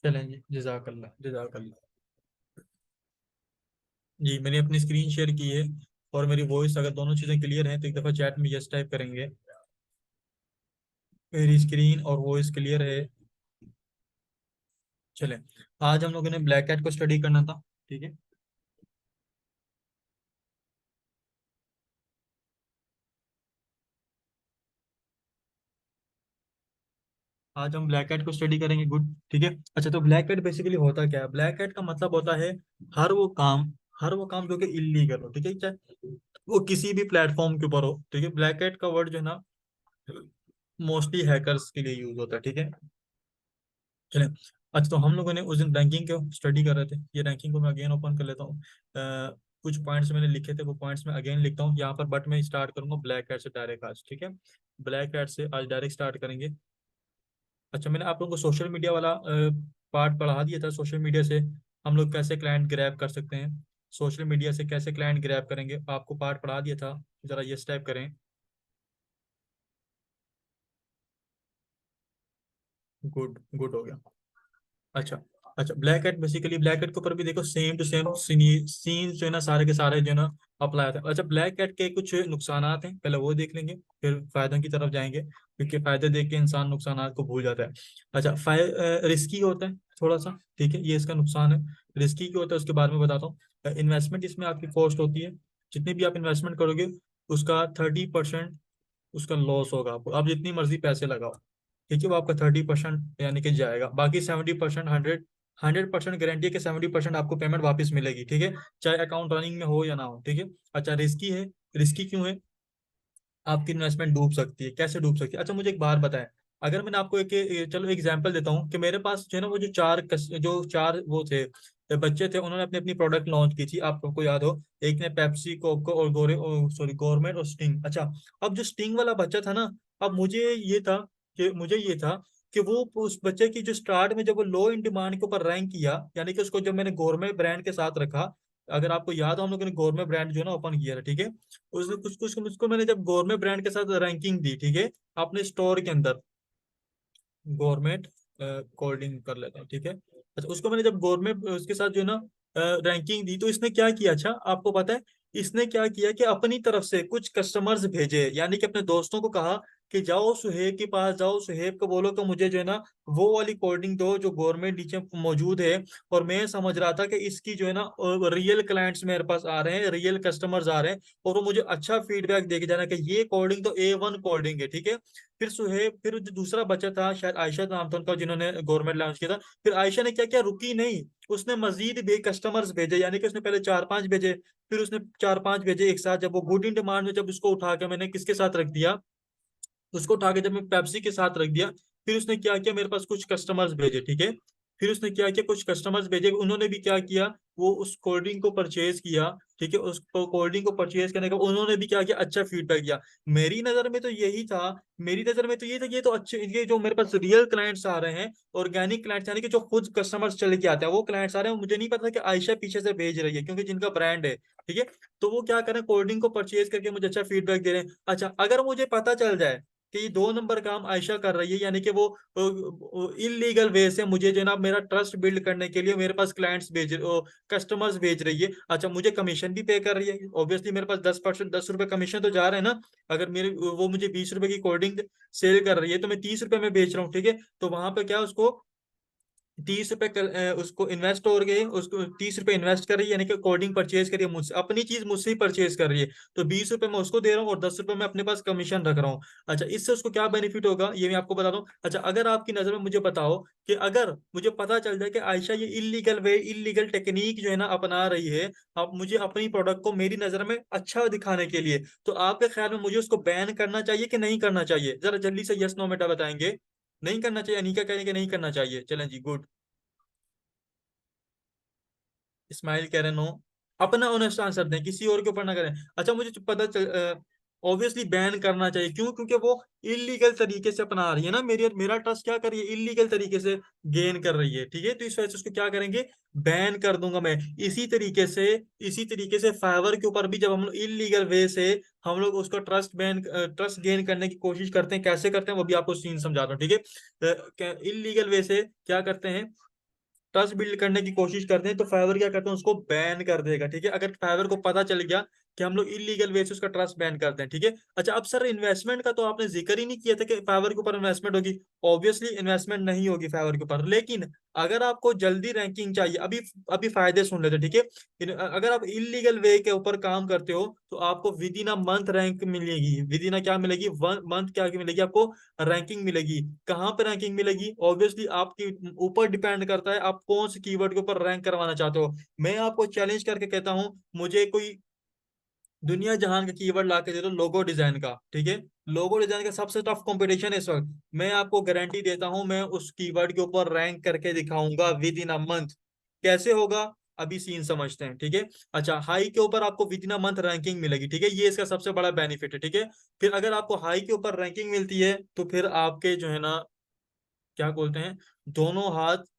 चलें जी, जज़ाकल्लाह जज़ाकल्लाह। जी, मैंने अपनी स्क्रीन शेयर की है और मेरी वॉइस, अगर दोनों चीज़ें क्लियर हैं तो एक दफ़ा चैट में यस टाइप करेंगे। मेरी स्क्रीन और वॉइस क्लियर है? चलें, आज हम लोगों ने ब्लैक कैट को स्टडी करना था, ठीक है। आज हम ब्लैक कैट को स्टडी करेंगे, गुड, ठीक है। अच्छा, तो ब्लैक कैट बेसिकली होता क्या है? ब्लैक कैट का मतलब होता है हर वो काम हर वो काम जो कि इलीगल हो, ठीक है, चाहे वो किसी भी प्लेटफॉर्म के ऊपर हो, ठीक है। ब्लैक कैट का वर्ड जो है ना, मोस्टली हैकर्स के लिए यूज होता है, ठीक है। चलें, अच्छा, तो हम लोगों ने उस दिन रैंकिंग को स्टडी कर रहे थे। ये रैंकिंग को मैं अगेन ओपन कर लेता हूँ। कुछ पॉइंट्स मैंने लिखे थे, वो पॉइंट्स मैं अगेन लिखता हूँ यहाँ पर, बट मैं स्टार्ट करूंगा ब्लैक कैट से डायरेक्ट आज, ठीक है। ब्लैक कैट से आज डायरेक्ट स्टार्ट करेंगे। अच्छा, मैंने आप लोगों को सोशल मीडिया वाला पार्ट पढ़ा दिया था। सोशल मीडिया से हम लोग कैसे क्लाइंट ग्रैब कर सकते हैं, सोशल मीडिया से कैसे क्लाइंट ग्रैब करेंगे, आपको पार्ट पढ़ा दिया था। जरा ये टाइप करें। गुड, गुड हो गया। अच्छा, अच्छा, black head basically, black head के ऊपर भी देखो सेम टू सेम सीन जो है ना, सारे के सारे जो है ना अप्लाई होते हैं। अच्छा, ब्लैक हेड के कुछ नुकसानात हैं, पहले वो देख लेंगे, फिर फायदों की तरफ जाएंगे, क्योंकि फायदे देख के इंसान नुकसानात को भूल जाता है। अच्छा, रिस्की होता है थोड़ा सा, ठीक है, ये इसका नुकसान है। रिस्की क्यों होता है उसके बारे में बताता हूँ। इन्वेस्टमेंट इसमें आपकी कॉस्ट होती है। जितनी भी आप इन्वेस्टमेंट करोगे, उसका 30% उसका लॉस होगा आपको। आप जितनी मर्जी पैसे लगाओ, ठीक है, वो आपका 30% यानी कि जाएगा। बाकी 70%, 100% गारंटी है कि 70% आपको पेमेंट वापस मिलेगी, ठीक है, चाहे अकाउंट रनिंग में हो या ना हो, ठीक है। अच्छा, रिस्की है। रिस्की क्यों है? आपकी इन्वेस्टमेंट डूब सकती है। कैसे डूब सकती है? अच्छा, मुझे एक बात बताएं। अगर मैंने आपको चलो एग्जांपल देता हूँ कि मेरे पास जो है ना, वो जो चार वो थे, बच्चे थे, उन्होंने अपनी अपनी प्रोडक्ट लॉन्च की थी, आपको याद हो। एक ने पेप्सी, कोको और सॉरी, गवर्नमेंट और स्टिंग। अच्छा, अब जो स्टिंग वाला बच्चा था ना, अब मुझे ये था कि वो उस बच्चे की जो स्टार्ट में जब वो लो इन डिमांड के ऊपर रैंक किया, यानी कि उसको जब मैंने गवर्नमेंट ब्रांड के साथ रखा। अगर आपको याद हो, हम लोगों ने गवर्नमेंट ब्रांड जो है ना ओपन किया था, ठीक है। उसने कुछ कुछ उसको मैंने जब गवर्नमेंट ब्रांड के साथ रैंकिंग दी, ठीक है, अपने स्टोर के अंदर, गवर्नमेंट कोल्डिंग कर लेते हैं, ठीक है। अच्छा, उसको मैंने जब गवर्नमेंट उसके साथ जो है ना रैंकिंग दी, तो इसने क्या किया? अच्छा, आपको पता है इसने क्या किया कि अपनी तरफ से कुछ कस्टमर्स भेजे, यानी कि अपने दोस्तों को कहा कि जाओ सुहेब के पास, जाओ सुहेब को बोलो कि मुझे जो है ना वो वाली कोल्डिंग दो जो गवर्नमेंट नीचे मौजूद है। और मैं समझ रहा था कि इसकी जो है ना रियल क्लाइंट्स मेरे पास आ रहे हैं, रियल कस्टमर्स आ रहे हैं, और वो मुझे अच्छा फीडबैक देके जाना कि ये कोल्डिंग तो A1 कोल्डिंग है, ठीक है। फिर जो दूसरा बच्चा था, शायद आयशा नाम था उनका, जिन्होंने गवर्नमेंट लॉन्च किया था। फिर आयशा ने क्या किया, रुकी नहीं, उसने मजीद भी कस्टमर्स भेजे, यानी कि उसने पहले 4-5 भेजे, फिर उसने 4-5 भेजे एक साथ। जब वो गुड इन डिमांड में, जब उसको उठा के मैंने किसके साथ रख दिया, उसको उठा के जब मैं पेप्सी के साथ रख दिया, फिर उसने क्या किया, मेरे पास कुछ कस्टमर्स भेजे, ठीक है। फिर उसने क्या किया, कुछ कस्टमर्स भेजे, उन्होंने भी क्या किया, वो उस कोल्ड ड्रिंक को परचेज किया, ठीक है। उस कोल्ड ड्रिंक को परचेज करने का उन्होंने भी क्या किया, अच्छा फीडबैक दिया। मेरी नजर में तो ये था, ये तो अच्छे, ये जो मेरे पास रियल क्लाइंट्स आ रहे हैं, ऑर्गेनिक क्लाइंट्स, यानी कि जो खुद कस्टमर्स चले के आते हैं, वो क्लाइंट्स आ रहे हैं। मुझे नहीं पता कि आयशा पीछे से भेज रही है, क्योंकि जिनका ब्रांड है, ठीक है। तो वो क्या करें, कोल्ड ड्रिंक को परचेज करके मुझे अच्छा फीडबैक दे रहे हैं। अच्छा, अगर मुझे पता चल जाए कि ये 2 नंबर काम आयशा कर रही है, यानी कि वो इलीगल वे से मुझे जो है ना मेरा ट्रस्ट बिल्ड करने के लिए मेरे पास कस्टमर्स भेज रही है, अच्छा, मुझे कमीशन भी पे कर रही है, ऑब्वियसली मेरे पास 10%, 10 रुपए कमीशन तो जा रहे हैं ना। अगर मेरे वो मुझे 20 रुपए की कोल्ड ड्रिंक सेल कर रही है, तो मैं 30 रुपए में बेच रहा हूँ, ठीक है। तो वहां पे क्या, उसको 30 रुपए उसको इन्वेस्ट हो गए, उसको 30 रुपए इन्वेस्ट कर रही है, यानी कि कोडिंग परचेज करिए मुझसे, अपनी चीज मुझसे ही परचेज कर रही है। तो 20 रुपए मैं उसको दे रहा हूँ और 10 रुपए मैं अपने पास कमीशन रख रहा हूँ। अच्छा, इससे उसको क्या बेनिफिट होगा, ये मैं आपको बता दूं। अच्छा, अगर आपकी नजर में, मुझे बताओ कि अगर मुझे पता चल जाए कि आयशा ये इलीगल टेक्निक जो है ना अपना रही है, आप मुझे अपनी प्रोडक्ट को मेरी नजर में अच्छा दिखाने के लिए, तो आपके ख्याल में मुझे उसको बैन करना चाहिए कि नहीं करना चाहिए? जरा जल्दी से यस नो बेटा बताएंगे। नहीं करना चाहिए, अनिका कहेंगे नहीं करना चाहिए। चलें जी, गुड। इस्माइल कह रहे नो। अपना ऑनेस्ट आंसर दें, किसी और के ऊपर ना करें। अच्छा, मुझे पता चल, ऑब्वियसली बैन करना चाहिए, क्यों? क्योंकि वो इलीगल तरीके से अपना रही है ना, मेरा ट्रस्ट क्या कर रही है, इलीगल तरीके से गेन कर रही है, ठीक है। तो इस वजह से उसको क्या करेंगे, बैन कर दूंगा मैं। इसी तरीके से फाइवर के ऊपर भी जब हम लोग इलीगल वे से हम लोग उसका ट्रस्ट गेन करने की कोशिश करते हैं, कैसे करते हैं वो भी आपको सीन समझाता हूँ, ठीक है। इलीगल वे से क्या करते हैं, ट्रस्ट बिल्ड करने की कोशिश करते हैं तो फाइवर क्या करते हैं, उसको बैन कर देगा। ठीक है, अगर फाइवर को पता चल गया कि हम लोग इलीगल वे से उसका ट्रस्ट बैन करते हैं। ठीक है, अच्छा अब सर इन्वेस्टमेंट का तो आपने जिक्र ही नहीं किया था कि फाइवर के ऊपर इन्वेस्टमेंट होगी। ऑब्वियसली इन्वेस्टमेंट नहीं होगी फाइवर के ऊपर, लेकिन अगर आपको जल्दी रैंकिंग चाहिए, अभी अभी फायदे सुन लेते, ठीक है। अगर आप इलीगल वे के ऊपर काम करते हो तो आपको with in a month rank मिलेगी, विद इन क्या मिलेगी, वन मंथ क्या मिलेगी आपको, रैंकिंग मिलेगी। कहाँ पे रैंकिंग मिलेगी, ऑब्वियसली आपके ऊपर डिपेंड करता है आप कौन से कीवर्ड के ऊपर रैंक करवाना चाहते हो। मैं आपको चैलेंज करके कहता हूं, मुझे कोई दुनिया जहान का कीवर्ड ला के दे दो लोगो डिजाइन का, ठीक है। लोगो डिजाइन का सबसे टफ कंपटीशन है इस वक्त, मैं आपको गारंटी देता हूं मैं उस कीवर्ड के ऊपर रैंक करके दिखाऊंगा विद इन अ मंथ। कैसे होगा, अभी सीन समझते हैं, ठीक है। अच्छा, हाई के ऊपर आपको with in a month ranking मिलेगी, ठीक है, ये इसका सबसे बड़ा बेनिफिट है, ठीक है। फिर अगर आपको हाई के ऊपर रैंकिंग मिलती है तो फिर आपके जो है ना, क्या बोलते हैं, दोनों हाथ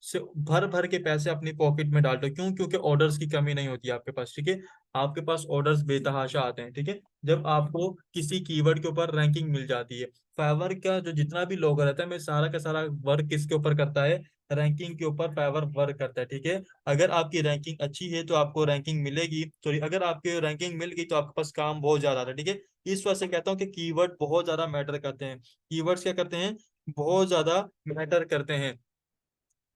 से भर भर के पैसे अपनी पॉकेट में डाल दो। क्यों, क्योंकि ऑर्डर्स की कमी नहीं होती आपके पास, ठीक है। आपके पास ऑर्डर्स बेतहाशा आते हैं, ठीक है, जब आपको किसी कीवर्ड के ऊपर रैंकिंग मिल जाती है। फाइवर का जो जितना भी लोग रहता है, मैं सारा का सारा वर्क किसके ऊपर करता है, रैंकिंग के ऊपर फाइवर वर्क करता है, ठीक है। अगर आपकी रैंकिंग अच्छी है तो आपको रैंकिंग मिलेगी, सॉरी, अगर आपकी रैंकिंग मिल गई तो आपके पास काम बहुत ज्यादा आता है, ठीक है। इस वजह से कहता हूँ कि कीवर्ड बहुत ज्यादा मैटर करते हैं, कीवर्ड्स क्या करते हैं, बहुत ज्यादा मैटर करते हैं।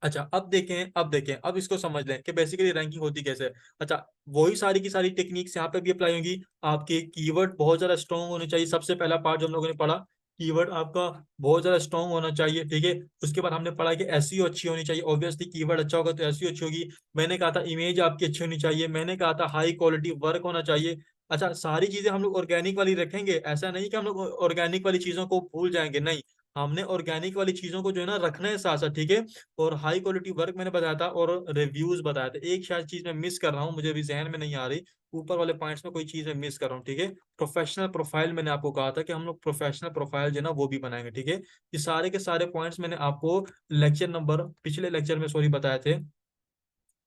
अच्छा अब इसको समझ लें कि बेसिकली रैंकिंग होती कैसे है। अच्छा, वही सारी की सारी टेक्निक्स यहाँ पे भी अप्लाई होंगी। आपके कीवर्ड बहुत ज्यादा स्ट्रॉन्ग होने चाहिए, सबसे पहला पार्ट जो हम लोगों ने पढ़ा, कीवर्ड आपका बहुत ज्यादा स्ट्रॉन्ग होना चाहिए, ठीक है। उसके बाद हमने पढ़ा कि एसईओ अच्छी होनी चाहिए, ऑब्वियसली कीवर्ड अच्छा होगा तो एसईओ अच्छी होगी। मैंने कहा था इमेज आपकी अच्छी होनी चाहिए, मैंने कहा था हाई क्वालिटी वर्क होना चाहिए। अच्छा, सारी चीजें हम लोग ऑर्गेनिक वाली रखेंगे, ऐसा नहीं कि हम लोग ऑर्गेनिक वाली चीजों को भूल जाएंगे, नहीं। हमने ऑर्गेनिक वाली चीजों को जो है ना रखना है साथ साथ, ठीक है। और हाई क्वालिटी वर्क मैंने बताया था, और रिव्यूज बताया था। एक शायद चीज मैं मिस कर रहा हूँ, मुझे अभी जहन में नहीं आ रही, ऊपर वाले पॉइंट्स में कोई चीज मैं मिस कर रहा हूँ, ठीक है। प्रोफेशनल प्रोफाइल मैंने आपको कहा था कि हम लोग प्रोफेशनल प्रोफाइल जो है ना वो भी बनाएंगे, ठीक है। ये सारे के सारे पॉइंट्स मैंने आपको लेक्चर नंबर पिछले लेक्चर में सॉरी बताए थे,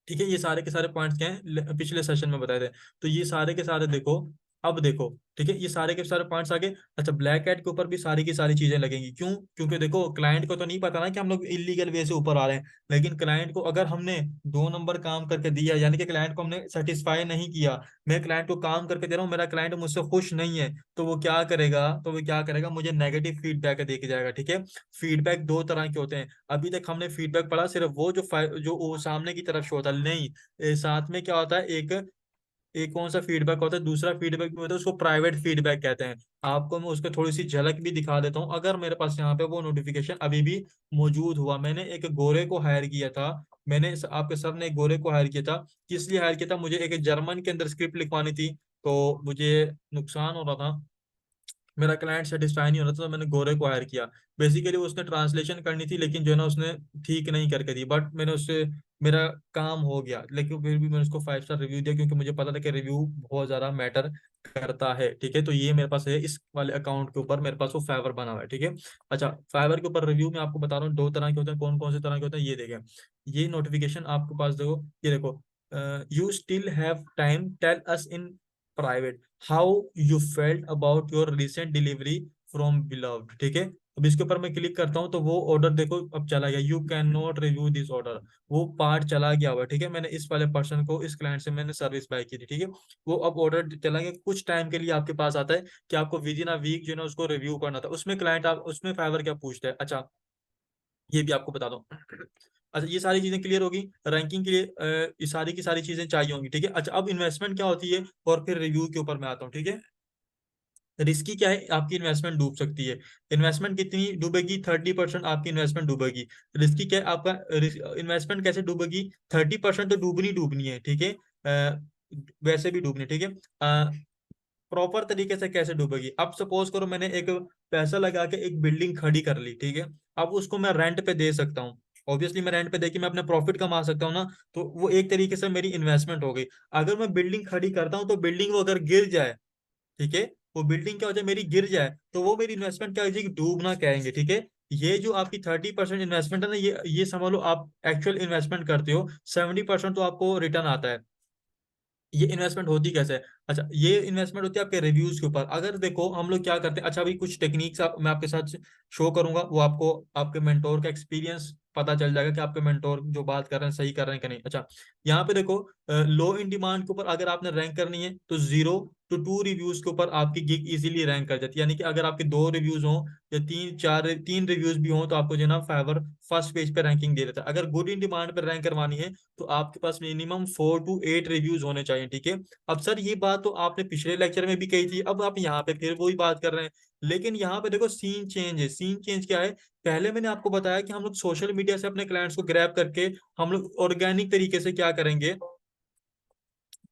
ठीक है। ये सारे के सारे पॉइंट्स क्या हैं, पिछले सेशन में बताए थे। तो ये सारे के सारे देखो, अब देखो, ठीक है, ये सारे के सारे पॉइंट्स आगे। अच्छा, ब्लैक एड के ऊपर भी सारी की सारी चीजें लगेंगी, क्यों, क्योंकि देखो क्लाइंट को तो नहीं पता ना कि हम लोग इलीगल वे से ऊपर आ रहे हैं, लेकिन क्लाइंट को अगर हमने 2 नंबर काम करके दिया, यानी कि क्लाइंट को हमने सेटिस्फाई नहीं किया, मैं क्लाइंट को काम करके दे रहा हूँ, मेरा क्लाइंट मुझसे खुश नहीं है, तो वो क्या करेगा, मुझे नेगेटिव फीडबैक दे के जाएगा, ठीक है। फीडबैक दो तरह के होते हैं, अभी तक हमने फीडबैक पढ़ा सिर्फ वो जो जो वो सामने की तरफ शो होता है, नहीं, साथ में क्या होता है, एक एक कौन सा फीडबैक होता है, दूसरा फीडबैक भी होता है, उसको प्राइवेट फीडबैक कहते हैं। आपको मैं उसको थोड़ी सी झलक भी दिखा देता हूँ, अगर मेरे पास यहाँ पे वो नोटिफिकेशन अभी भी मौजूद हुआ। मैंने एक गोरे को हायर किया था, आपके सर ने एक गोरे को हायर किया था, किस लिए हायर किया था, मुझे एक जर्मन के अंदर स्क्रिप्ट लिखवानी थी, तो मुझे नुकसान हो रहा था, मेरा क्लाइंट सेटिस्फाई नहीं हो रहा था, तो मैंने गोरे को हायर किया। बेसिकली उसने ट्रांसलेशन करनी थी, लेकिन जो है ना उसने ठीक नहीं करके दी, बट मैंने उससे मेरा काम हो गया, लेकिन फिर भी मैंने उसको 5 स्टार रिव्यू दिया, क्योंकि मुझे पता था कि रिव्यू बहुत ज्यादा मैटर करता है, ठीक है। तो ये मेरे पास है, इस वाले अकाउंट के ऊपर मेरे पास वो फाइवर बना हुआ है, ठीक है। अच्छा, फाइवर के ऊपर रिव्यू मैं आपको बता रहा हूँ, 2 तरह के होते हैं, कौन कौन से तरह के होते हैं ये देखें। ये नोटिफिकेशन आपके पास देखो, ये देखो, you still have time, tell us in private how you felt about your recent delivery from beloved, ठीक है। अब इसके ऊपर मैं क्लिक करता हूँ तो वो ऑर्डर देखो अब चला गया, you can not review this order, वो पार्ट चला गया हुआ, ठीक है। मैंने इस वाले पर्सन को, इस क्लाइंट से मैंने सर्विस बाय की थी, ठीक है। वो अब ऑर्डर चला गया, कुछ टाइम के लिए आपके पास आता है कि आपको विद इन अ वीक जो है ना उसको रिव्यू करना था, उसमें क्लाइंट आप उसमें फाइवर क्या पूछता है। अच्छा, ये भी आपको बता दो। अच्छा, ये सारी चीजें क्लियर होगी, रैंकिंग के लिए ये सारी की सारी चीजें चाहिए होंगी, ठीक है। अच्छा, अब इन्वेस्टमेंट क्या होती है और फिर रिव्यू के ऊपर मैं आता हूँ, ठीक है। रिस्की क्या है, आपकी इन्वेस्टमेंट डूब सकती है। इन्वेस्टमेंट कितनी डूबेगी, 30% आपकी इन्वेस्टमेंट डूबेगी। रिस्की क्या है, आपका इन्वेस्टमेंट कैसे डूबेगी, 30% तो डूबनी डूबनी है, ठीक है। वैसे भी डूबनी, ठीक है। प्रॉपर तरीके से कैसे डूबेगी, अब सपोज करो मैंने एक पैसा लगा के एक बिल्डिंग खड़ी कर ली, ठीक है। अब उसको मैं रेंट पे दे सकता हूँ, ऑब्वियसली मैं रेंट पे दे के मैं अपने प्रॉफिट कमा सकता हूँ ना, तो वो एक तरीके से मेरी इन्वेस्टमेंट हो गई। अगर मैं बिल्डिंग खड़ी करता हूँ तो बिल्डिंग वो अगर गिर जाए, ठीक है, वो बिल्डिंग क्या हो जाए मेरी गिर जाए, तो वो मेरी इन्वेस्टमेंट क्या हो जाएगी, डूबना कहेंगे, ठीक है। ये जो आपकी 30% इन्वेस्टमेंट है ना, ये समझ लो आप एक्चुअल इन्वेस्टमेंट करते हो, 70% तो आपको रिटर्न आता है। ये इन्वेस्टमेंट होती कैसे है, अच्छा, ये इन्वेस्टमेंट होती है आपके रिव्यूज के ऊपर। अगर देखो हम लोग क्या करते हैं, अच्छा अभी कुछ टेक्निक्स मैं आपके साथ शो करूंगा, वो आपको आपके मेंटोर का एक्सपीरियंस पता चल जाएगा कि आपके मेंटोर जो बात कर रहे हैं सही कर रहे हैं कि नहीं। अच्छा, यहाँ पे देखो लो इन डिमांड के ऊपर अगर आपने रैंक करनी है तो 0 to 2 रिव्यूज के ऊपर आपकी गिग इजीली रैंक कर जाती है। यानी कि अगर आपके 2 रिव्यूज हों या 3 रिव्यूज भी हों तो आपको जो है ना फाइवर फर्स्ट पेज पे रैंकिंग दे देता है। अगर गुड इन डिमांड पर रैंक करवानी है तो आपके पास मिनिमम 4 to 8 रिव्यूज होने चाहिए, ठीक है। अब सर ये बात तो आपने पिछले लेक्चर में भी कही थी, अब आप यहाँ पे फिर वही बात कर रहे हैं। लेकिन यहाँ पे देखो सीन चेंज है। सीन चेंज क्या है? पहले मैंने आपको बताया कि हम लोग सोशल मीडिया से अपने क्लाइंट्स को ग्रैब करके हम लोग ऑर्गेनिक तरीके से क्या करेंगे,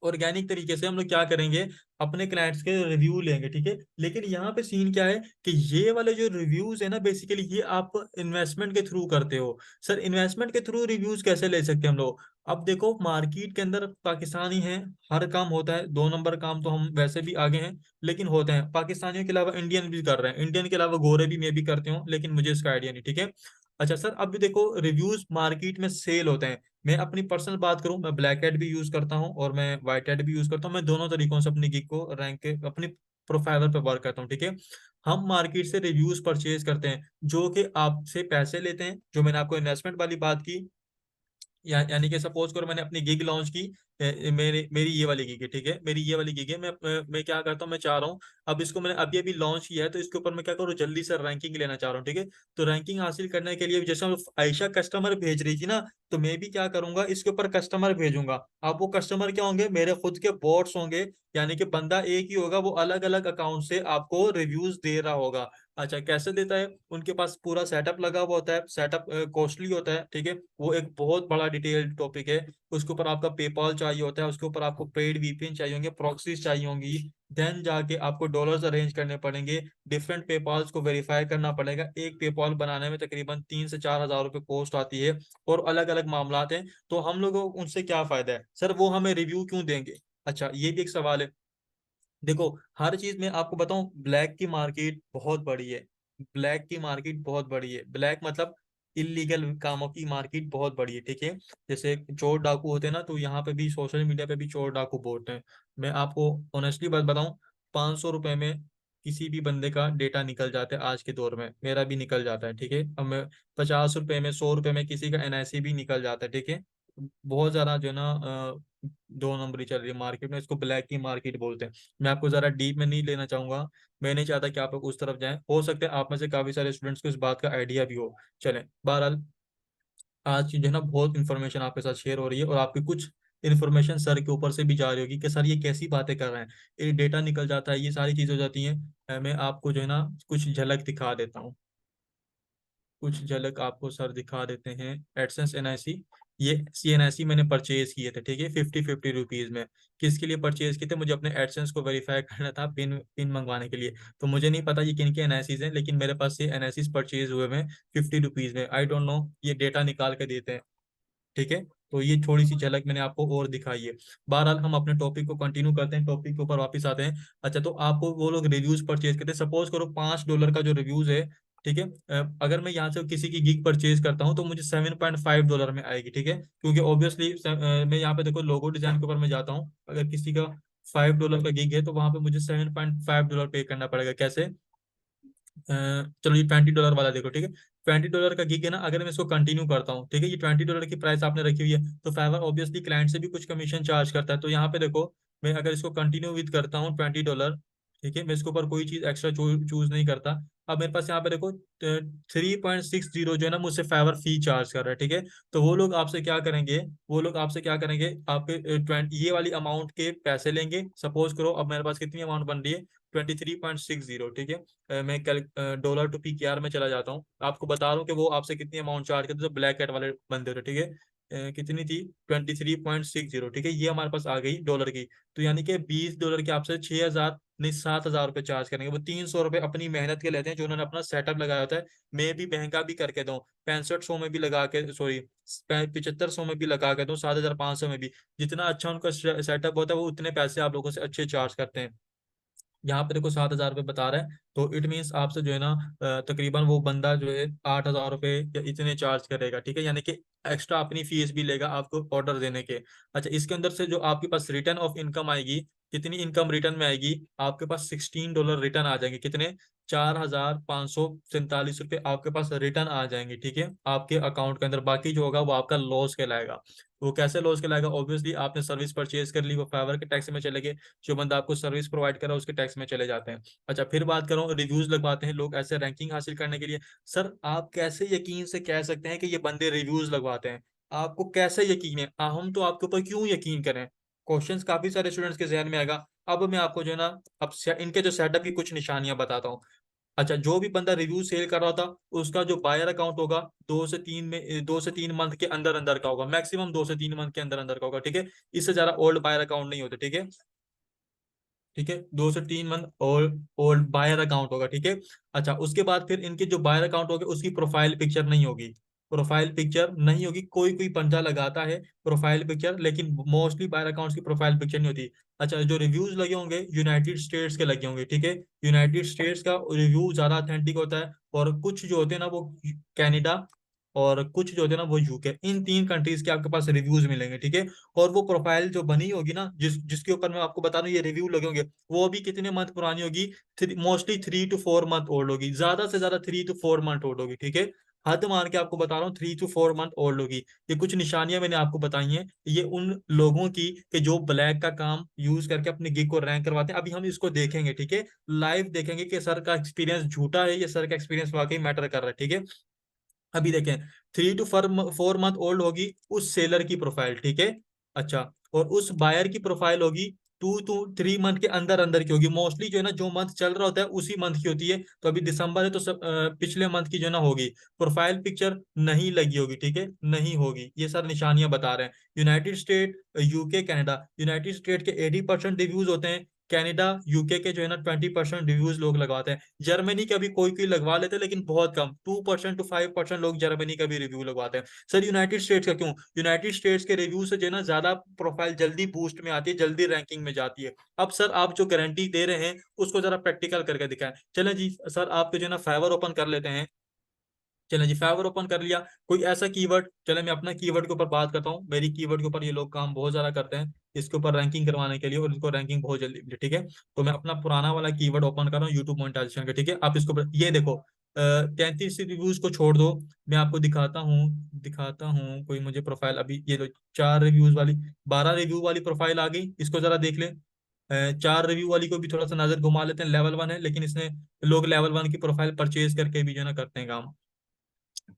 ऑर्गेनिक तरीके से हम लोग क्या करेंगे, अपने क्लाइंट्स के रिव्यू लेंगे, ठीक है। लेकिन यहाँ पे सीन क्या है कि ये वाले जो रिव्यूज है ना, बेसिकली ये आप इन्वेस्टमेंट के थ्रू करते हो। सर इन्वेस्टमेंट के थ्रू रिव्यूज कैसे ले सकते हैं हम लोग? अब देखो मार्केट के अंदर पाकिस्तानी हैं, हर काम होता है, 2 नंबर काम तो हम वैसे भी आगे हैं, लेकिन होते हैं। पाकिस्तानियों के अलावा इंडियन भी कर रहे हैं, इंडियन के अलावा गोरे भी मैं भी करते हूँ, लेकिन मुझे इसका आइडिया नहीं, ठीक है। अच्छा सर, अब भी देखो रिव्यूज मार्केट में सेल होते हैं। मैं अपनी पर्सनल बात करूं, मैं ब्लैक हैट भी यूज करता हूं और मैं व्हाइट हैट भी यूज करता हूं। मैं दोनों तरीकों से अपनी गिग को रैंक के अपनी प्रोफाइलर पे वर्क करता हूं, ठीक है। हम मार्केट से रिव्यूज परचेज करते हैं जो कि आपसे पैसे लेते हैं, जो मैंने आपको इन्वेस्टमेंट वाली बात की। यानी कि सपोज करो मैंने अपनी गिग लॉन्च की, मेरी मेरी ये वाली गिग है, ठीक है, मेरी ये वाली गिग है। मैं क्या करता हूँ, मैं चाह रहा हूँ अब इसको मैंने अभी अभी लॉन्च किया है तो इसके ऊपर मैं क्या करूँ, जल्दी से रैंकिंग लेना चाह रहा हूँ, ठीक है। तो रैंकिंग हासिल करने के लिए जैसे हम आयशा कस्टमर भेज रही थी ना, तो मैं भी क्या करूंगा, इसके ऊपर कस्टमर भेजूंगा। अब वो कस्टमर क्या होंगे, मेरे खुद के बॉट्स होंगे। यानी कि बंदा एक ही होगा, वो अलग अलग अकाउंट से आपको रिव्यूज दे रहा होगा। अच्छा, कैसे देता है? उनके पास पूरा सेटअप लगा हुआ होता है, सेटअप कॉस्टली होता है, ठीक है। वो एक बहुत बड़ा डिटेल्ड टॉपिक है। उसके ऊपर आपका पेपॉल चाहिए होता है, उसके ऊपर आपको पेड वीपीएन चाहिए होंगे, प्रॉक्सीज चाहिए होंगी। देन जाके आपको डॉलर्स अरेंज करने पड़ेंगे, डिफरेंट पेपॉल्स को वेरीफाई करना पड़ेगा। एक पेपॉल बनाने में तकरीबन 3 से 4 हज़ार रुपये कॉस्ट आती है, और अलग अलग मामला हैं। तो हम लोगों को उनसे क्या फायदा है सर, वो हमें रिव्यू क्यों देंगे? अच्छा, ये भी एक सवाल है। देखो हर चीज में आपको बताऊं, ब्लैक की मार्केट बहुत बड़ी है। ब्लैक की मार्केट बहुत बड़ी है, ब्लैक मतलब इलीगल कामों की मार्केट बहुत बड़ी है, ठीक है। जैसे चोर डाकू होते हैं ना, तो यहाँ पे भी सोशल मीडिया पे भी चोर डाकू बोलते हैं। मैं आपको ऑनेस्टली बात बताऊं, 500 रुपए में किसी भी बंदे का डेटा निकल जाता है आज के दौर में, मेरा भी निकल जाता है, ठीक है। अब मैं 50 रुपए में, 100 रुपए में किसी का एनआईसी भी निकल जाता है, ठीक है। बहुत ज्यादा जो है ना 2 नंबरी चल रही है मार्केट में, इसको ब्लैक की मार्केट बोलते हैं। मैं आपको जरा डीप में नहीं लेना चाहूंगा, मैं नहीं चाहता कि आप लोग उस तरफ जाएं। हो सकता है आप में से काफी सारे स्टूडेंट्स को इस बात का आइडिया भी हो। चलें, बहरहाल आज की जो है ना बहुत इन्फॉर्मेशन आपके साथ शेयर हो रही है, और आपकी कुछ इन्फॉर्मेशन सर के ऊपर से भी जा रही होगी कि सर ये कैसी बातें कर रहे हैं, ये डेटा निकल जाता है, ये सारी चीजें हो जाती हैं। मैं आपको जो है ना कुछ झलक दिखा देता हूँ, कुछ झलक आपको सर दिखा देते हैं। एडसेंस एनआईसी, ये सीएनआईसी मैंने परचेज किए थे, ठीक है, 50-50 रुपीज में। किसके लिए परचेज किए थे? मुझे अपने एडसेंस को वेरीफाई करना था, पिन पिन मंगवाने के लिए। तो मुझे नहीं पता ये किन के एनआईसीज हैं, लेकिन मेरे पास ये एनआईसीज परचेज हुए हैं 50 रुपीज में। आई डोंट नो, ये डेटा निकाल के देते हैं, ठीक है। तो ये थोड़ी सी झलक मैंने आपको और दिखाई है। बहरहाल हम अपने टॉपिक को कंटिन्यू करते हैं, टॉपिक के ऊपर वापस आते हैं। अच्छा, तो आपको वो लोग रिव्यूज परचेज करते हैं, सपोज करो $5 का जो रिव्यूज है, ठीक है। अगर मैं यहाँ से किसी की गिग परचेज करता हूँ तो मुझे $7.5 में आएगी, ठीक है। क्योंकि ऑब्वियसली मैं यहाँ पे देखो लोगो डिजाइन के ऊपर मैं जाता हूँ, अगर किसी का $5 का गिग है तो वहां पे मुझे $7.5 पे करना पड़ेगा। कैसे? चलो ये $20 वाला देखो, ठीक है। $20 का गिग है ना, अगर मैं इसको कंटिन्यू करता हूँ, ठीक है, ये $20 की प्राइस आपने रखी हुई है, तो फाइवर ऑब्वियसली क्लाइंट से भी कुछ कमीशन चार्ज करता है। तो यहाँ पे देखो, मैं अगर इसको कंटिन्यू विद करता हूँ $20, ठीक है, मैं इसके ऊपर कोई चीज एक्स्ट्रा चूज नहीं करता। अब मेरे पास यहाँ पे देखो 3.60 जो है ना मुझसे फाइवर फी चार्ज कर रहा है, ठीक है। तो वो लोग आपसे क्या करेंगे, वो लोग आपसे क्या करेंगे, आपके 20 ये वाली अमाउंट के पैसे लेंगे। सपोज करो अब मेरे पास कितनी अमाउंट बन रही है, 23.60, ठीक है। मैं कल डॉलर टू पीकेआर में चला जाता हूँ, आपको बता रहा हूँ कि वो आपसे कितनी अमाउंट चार्ज करते, जो ब्लैक कैट वाले बंदे थे, ठीक है। कितनी थी? 23.60, ठीक है, ये हमारे पास आ गई डॉलर की। तो यानी कि $20 के आपसे 6,000 नहीं, $7,000 चार्ज करेंगे। वो $300 अपनी मेहनत के लेते हैं, जो उन्होंने अपना सेटअप लगाया होता है। मैं भी महंगा भी करके दूं, 6500 में भी लगा के, सॉरी 7500 में भी लगा के दूं, 7,500 में भी, जितना अच्छा उनका सेटअप होता है वो उतने पैसे आप लोगों से अच्छे चार्ज करते हैं। यहाँ पे देखो $7,000 बता रहा है, तो इट मीन्स आपसे जो है ना तकरीबन वो बंदा जो है $8,000 या इतने चार्ज करेगा, ठीक है। यानी कि एक्स्ट्रा अपनी फीस भी लेगा आपको ऑर्डर देने के। अच्छा, इसके अंदर से जो आपके पास रिटर्न ऑफ इनकम आएगी, कितनी इनकम रिटर्न में आएगी आपके पास, $16 रिटर्न आ जाएंगे। कितने? $4,547 आपके पास रिटर्न आ जाएंगे, ठीक है, आपके अकाउंट के अंदर। बाकी जो होगा वो आपका लॉस कहलाएगा। वो कैसे लॉस कहलाएगा? ऑब्वियसली आपने सर्विस परचेज कर ली, वो फाइवर के टैक्स में चले गए, जो बंदा आपको सर्विस प्रोवाइड कर रहा है उसके टैक्स में चले जाते हैं। अच्छा, फिर बात करूँ, रिव्यूज लगवाते हैं लोग ऐसे रैंकिंग हासिल करने के लिए। सर आप कैसे यकीन से कह सकते हैं कि ये बंदे रिव्यूज लगवाते हैं? आपको कैसे यकीन है? हम तो आपके ऊपर क्यों यकीन करें? क्वेश्चंस काफी सारे स्टूडेंट्स के जहन में आएगा। अब मैं आपको जो है ना, अब इनके जो सेटअप की कुछ निशानियां बताता हूँ। अच्छा, जो भी बंदा रिव्यू सेल कर रहा था, उसका जो बायर अकाउंट होगा 2 से 3 मंथ के अंदर अंदर का होगा, मैक्सिमम 2 से 3 मंथ के अंदर अंदर का होगा, ठीक है। इससे ज्यादा ओल्ड बायर अकाउंट नहीं होते, ठीक है। ठीक है, 2 से 3 month old old buyer account होगा, ठीक है। अच्छा, उसके बाद फिर इनके जो बायर अकाउंट होगा उसकी प्रोफाइल पिक्चर नहीं होगी। प्रोफाइल पिक्चर नहीं होगी। कोई कोई बंदा लगाता है प्रोफाइल पिक्चर, लेकिन मोस्टली बायर अकाउंट्स की प्रोफाइल पिक्चर नहीं होती। अच्छा, जो रिव्यूज लगे होंगे यूनाइटेड स्टेट्स के लगे होंगे, ठीक है। यूनाइटेड स्टेट्स का रिव्यू ज्यादा अथेंटिक होता है, और कुछ जो होते हैं ना वो कनाडा, और कुछ जो होते हैं ना वो यूके, इन 3 कंट्रीज के आपके पास रिव्यूज मिलेंगे, ठीक है। और वो प्रोफाइल जो बनी होगी ना, जिसके ऊपर मैं आपको बता रहा हूँ ये रिव्यू लगे होंगे, वो भी कितने मंथ पुरानी होगी? मोस्टली 3 to 4 मंथ ओल्ड होगी, ज्यादा से ज्यादा 3 to 4 मंथ ओल्ड होगी, ठीक है। हद मान के आपको बता रहा हूँ 3 to 4 मंथ ओल्ड होगी। ये कुछ निशानियां मैंने आपको बताई हैं, ये उन लोगों की कि जो ब्लैक का काम यूज करके अपने गिग को रैंक करवाते हैं। अभी हम इसको देखेंगे, ठीक है, लाइव देखेंगे कि सर का एक्सपीरियंस झूठा है या सर का एक्सपीरियंस वाकई मैटर कर रहा है, ठीक है। अभी देखें, 3 to 4 मंथ ओल्ड होगी उस सेलर की प्रोफाइल, ठीक है। अच्छा, और उस बायर की प्रोफाइल होगी 2 to 3 मंथ के अंदर अंदर की होगी। मोस्टली जो है ना, जो मंथ चल रहा होता है उसी मंथ की होती है। तो अभी दिसंबर है तो पिछले मंथ की जो है ना होगी। प्रोफाइल पिक्चर नहीं लगी होगी, ठीक है, नहीं होगी। ये सर निशानियां बता रहे हैं। United state, UK, Canada. United state के 80% रिव्यूज होते हैं। कनाडा, यूके के जो है ना 20% रिव्यूज लोग लगवाते हैं। जर्मनी का भी कोई कोई लगवा लेते हैं, लेकिन बहुत कम, 2% to 5% लोग जर्मनी का भी रिव्यू लगवाते हैं। सर यूनाइटेड स्टेट्स का क्यों? यूनाइटेड स्टेट्स के रिव्यू से जो है ना ज्यादा प्रोफाइल जल्दी बूस्ट में आती है, जल्दी रैंकिंग में जाती है। अब सर आप जो गारंटी दे रहे हैं उसको जरा प्रैक्टिकल करके दिखाएं। चलें जी सर, आपके जो है ना फाइवर ओपन कर लेते हैं। चलें जी, फाइवर ओपन कर लिया। कोई ऐसा कीवर्ड, चले मैं अपना कीवर्ड के ऊपर बात करता हूँ। मेरी कीवर्ड के ऊपर ये लोग काम बहुत ज्यादा करते हैं इसके ऊपर रैंकिंग करवाने के लिए, और इनको रैंकिंग बहुत जल्दी मिली, ठीक है। तो मैं अपना पुराना वाला कीवर्ड ओपन कर रहा हूँ यूट्यूब मोनेटाइजेशन का, ठीक है। आप इसको ये देखो, 33 रिव्यूज को छोड़ दो, मैं आपको दिखाता हूँ कोई मुझे प्रोफाइल। अभी ये लो, 4 रिव्यूज वाली, 12 रिव्यू वाली प्रोफाइल आ गई, इसको जरा देख ले। 4 रिव्यू वाली को भी थोड़ा सा नजर घुमा लेते हैं। लेवल 1 है, लेकिन इसने लोग लेवल 1 की प्रोफाइल परचेज करके भी जो है ना करते हैं काम।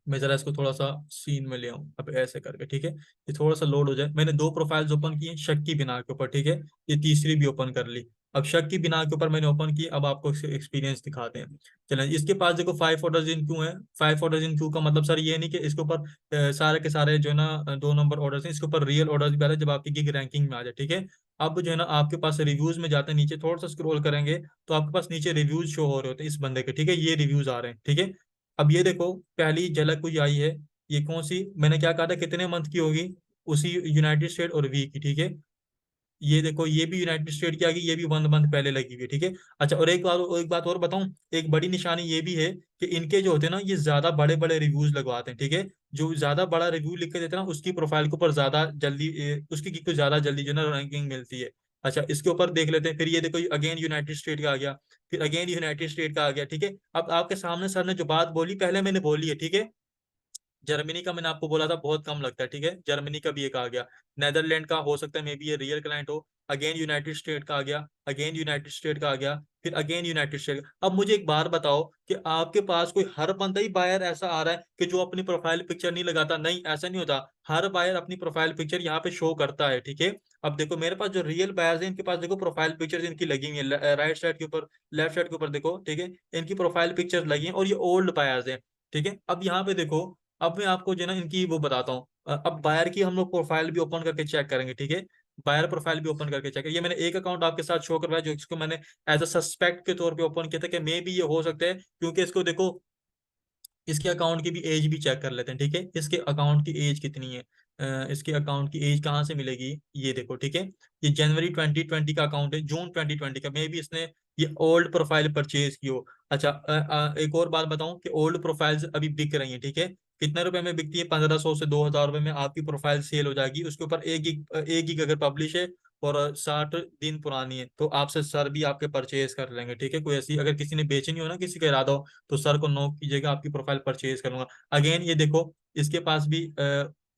मैं जरा इसको थोड़ा सा सीन में ले आऊं, अब ऐसे करके, ठीक है। ये थोड़ा सा लोड हो जाए। मैंने 2 प्रोफाइल्स ओपन की हैं शक की बिना के ऊपर, ठीक है। ये तीसरी भी ओपन कर ली। अब शक की बिना के ऊपर मैंने ओपन की, अब आपको एक्सपीरियंस दिखाते हैं। चलें, इसके पास देखो 5 ऑर्डर्स इन क्यू है। 5 ऑर्डर्स इन क्यू का मतलब सर ये नहीं कि इसके ऊपर सारे के सारे जो है ना 2 नंबर ऑर्डर्स हैं। इसके ऊपर रियल ऑर्डर्स भी आ रहे हैं जब आपकी गिग रैंकिंग में आ जाए, ठीक है। अब जो है ना आपके पास रिव्यूज में जाते हैं नीचे, थोड़ा सा स्क्रॉल करेंगे तो आपके पास नीचे रिव्यूज शो हो रहे होते हैं इस बंदे के, ठीक है। ये रिव्यूज आ रहे हैं, ठीक है। अब ये देखो, पहली झलक कोई आई है। ये कौन सी, मैंने क्या कहा था, कितने मंथ की होगी? उसी यूनाइटेड स्टेट और वी की, ठीक है। ये देखो, ये भी यूनाइटेड स्टेट की आ गई, ये भी 1 मंथ पहले लगी हुई है, ठीक है। अच्छा, और एक बात और बताऊं, एक बड़ी निशानी ये भी है कि इनके जो होते हैं ना, ये ज्यादा बड़े बड़े रिव्यूज लगवाते हैं, ठीक है। जो ज्यादा बड़ा रिव्यू लिख के देते हैं ना, उसकी प्रोफाइल के ऊपर ज्यादा जल्दी उसकी gig को ज्यादा जल्दी जो है ना रैंकिंग मिलती है। अच्छा, इसके ऊपर देख लेते हैं। फिर ये देखो, अगेन यूनाइटेड स्टेट का आ गया, फिर अगेन यूनाइटेड स्टेट का आ गया, ठीक है। अब आपके सामने सर ने जो बात बोली पहले मैंने बोली है, ठीक है। जर्मनी का मैंने आपको बोला था बहुत कम लगता है, ठीक है। जर्मनी का भी एक आ गया। नेदरलैंड का हो सकता है मे बी ये रियल क्लाइंट हो। अगेन यूनाइटेड स्टेट का आ गया, अगेन यूनाइटेड स्टेट का आ गया, फिर अगेन यूनाइटेड स्टेट। अब मुझे एक बात बताओ कि आपके पास कोई हर बंदा ही बायर ऐसा आ रहा है कि जो अपनी प्रोफाइल पिक्चर नहीं लगाता? नहीं, ऐसा नहीं होता। हर बायर अपनी प्रोफाइल पिक्चर यहाँ पे शो करता है, ठीक है। अब देखो मेरे पास जो रियल बायर्स है, इनके पास देखो प्रोफाइल पिक्चर्स इनकी लगी हुई है, राइट साइड के ऊपर, लेफ्ट साइड के ऊपर देखो, ठीक है। इनकी प्रोफाइल पिक्चर्स लगी हैं और ये ओल्ड बायर्स हैं, ठीक है। अब यहाँ पे देखो, अब मैं आपको जो है ना इनकी वो बताता हूँ। अब बायर की हम लोग प्रोफाइल भी ओपन करके चेक करेंगे, ठीक है। बायर प्रोफाइल भी ओपन करके चेक, ये मैंने एक अकाउंट आपके साथ शो करवाया जो इसको मैंने एज अ सस्पेक्ट के तौर पे ओपन किया था कि मे बी ये हो सकता है, क्योंकि इसको देखो, इसके अकाउंट की भी एज भी चेक कर लेते हैं, ठीक है। इसके अकाउंट की एज कितनी है? इसके अकाउंट की एज कहाँ से मिलेगी? ये देखो, ठीक है। ये जनवरी 2020 का अकाउंट है, जून 2020 का, मे बी इसने ये ओल्ड प्रोफाइल परचेज की हो। अच्छा, एक और बात बताऊं कि ओल्ड प्रोफाइल्स अभी बिक रही हैं, ठीक है। कितने रुपए में बिकती है? 1500 से 2000 रुपए में आपकी प्रोफाइल सेल हो जाएगी। उसके ऊपर एक गिग अगर पब्लिश है और 60 दिन पुरानी है, तो आपसे सर भी आपके परचेज कर लेंगे, ठीक है। कोई ऐसी अगर किसी ने बेचनी हो ना, किसी का इरादा हो, तो सर को नोक कीजिएगा, आपकी प्रोफाइल परचेज कर लूंगा। अगेन ये देखो, इसके पास भी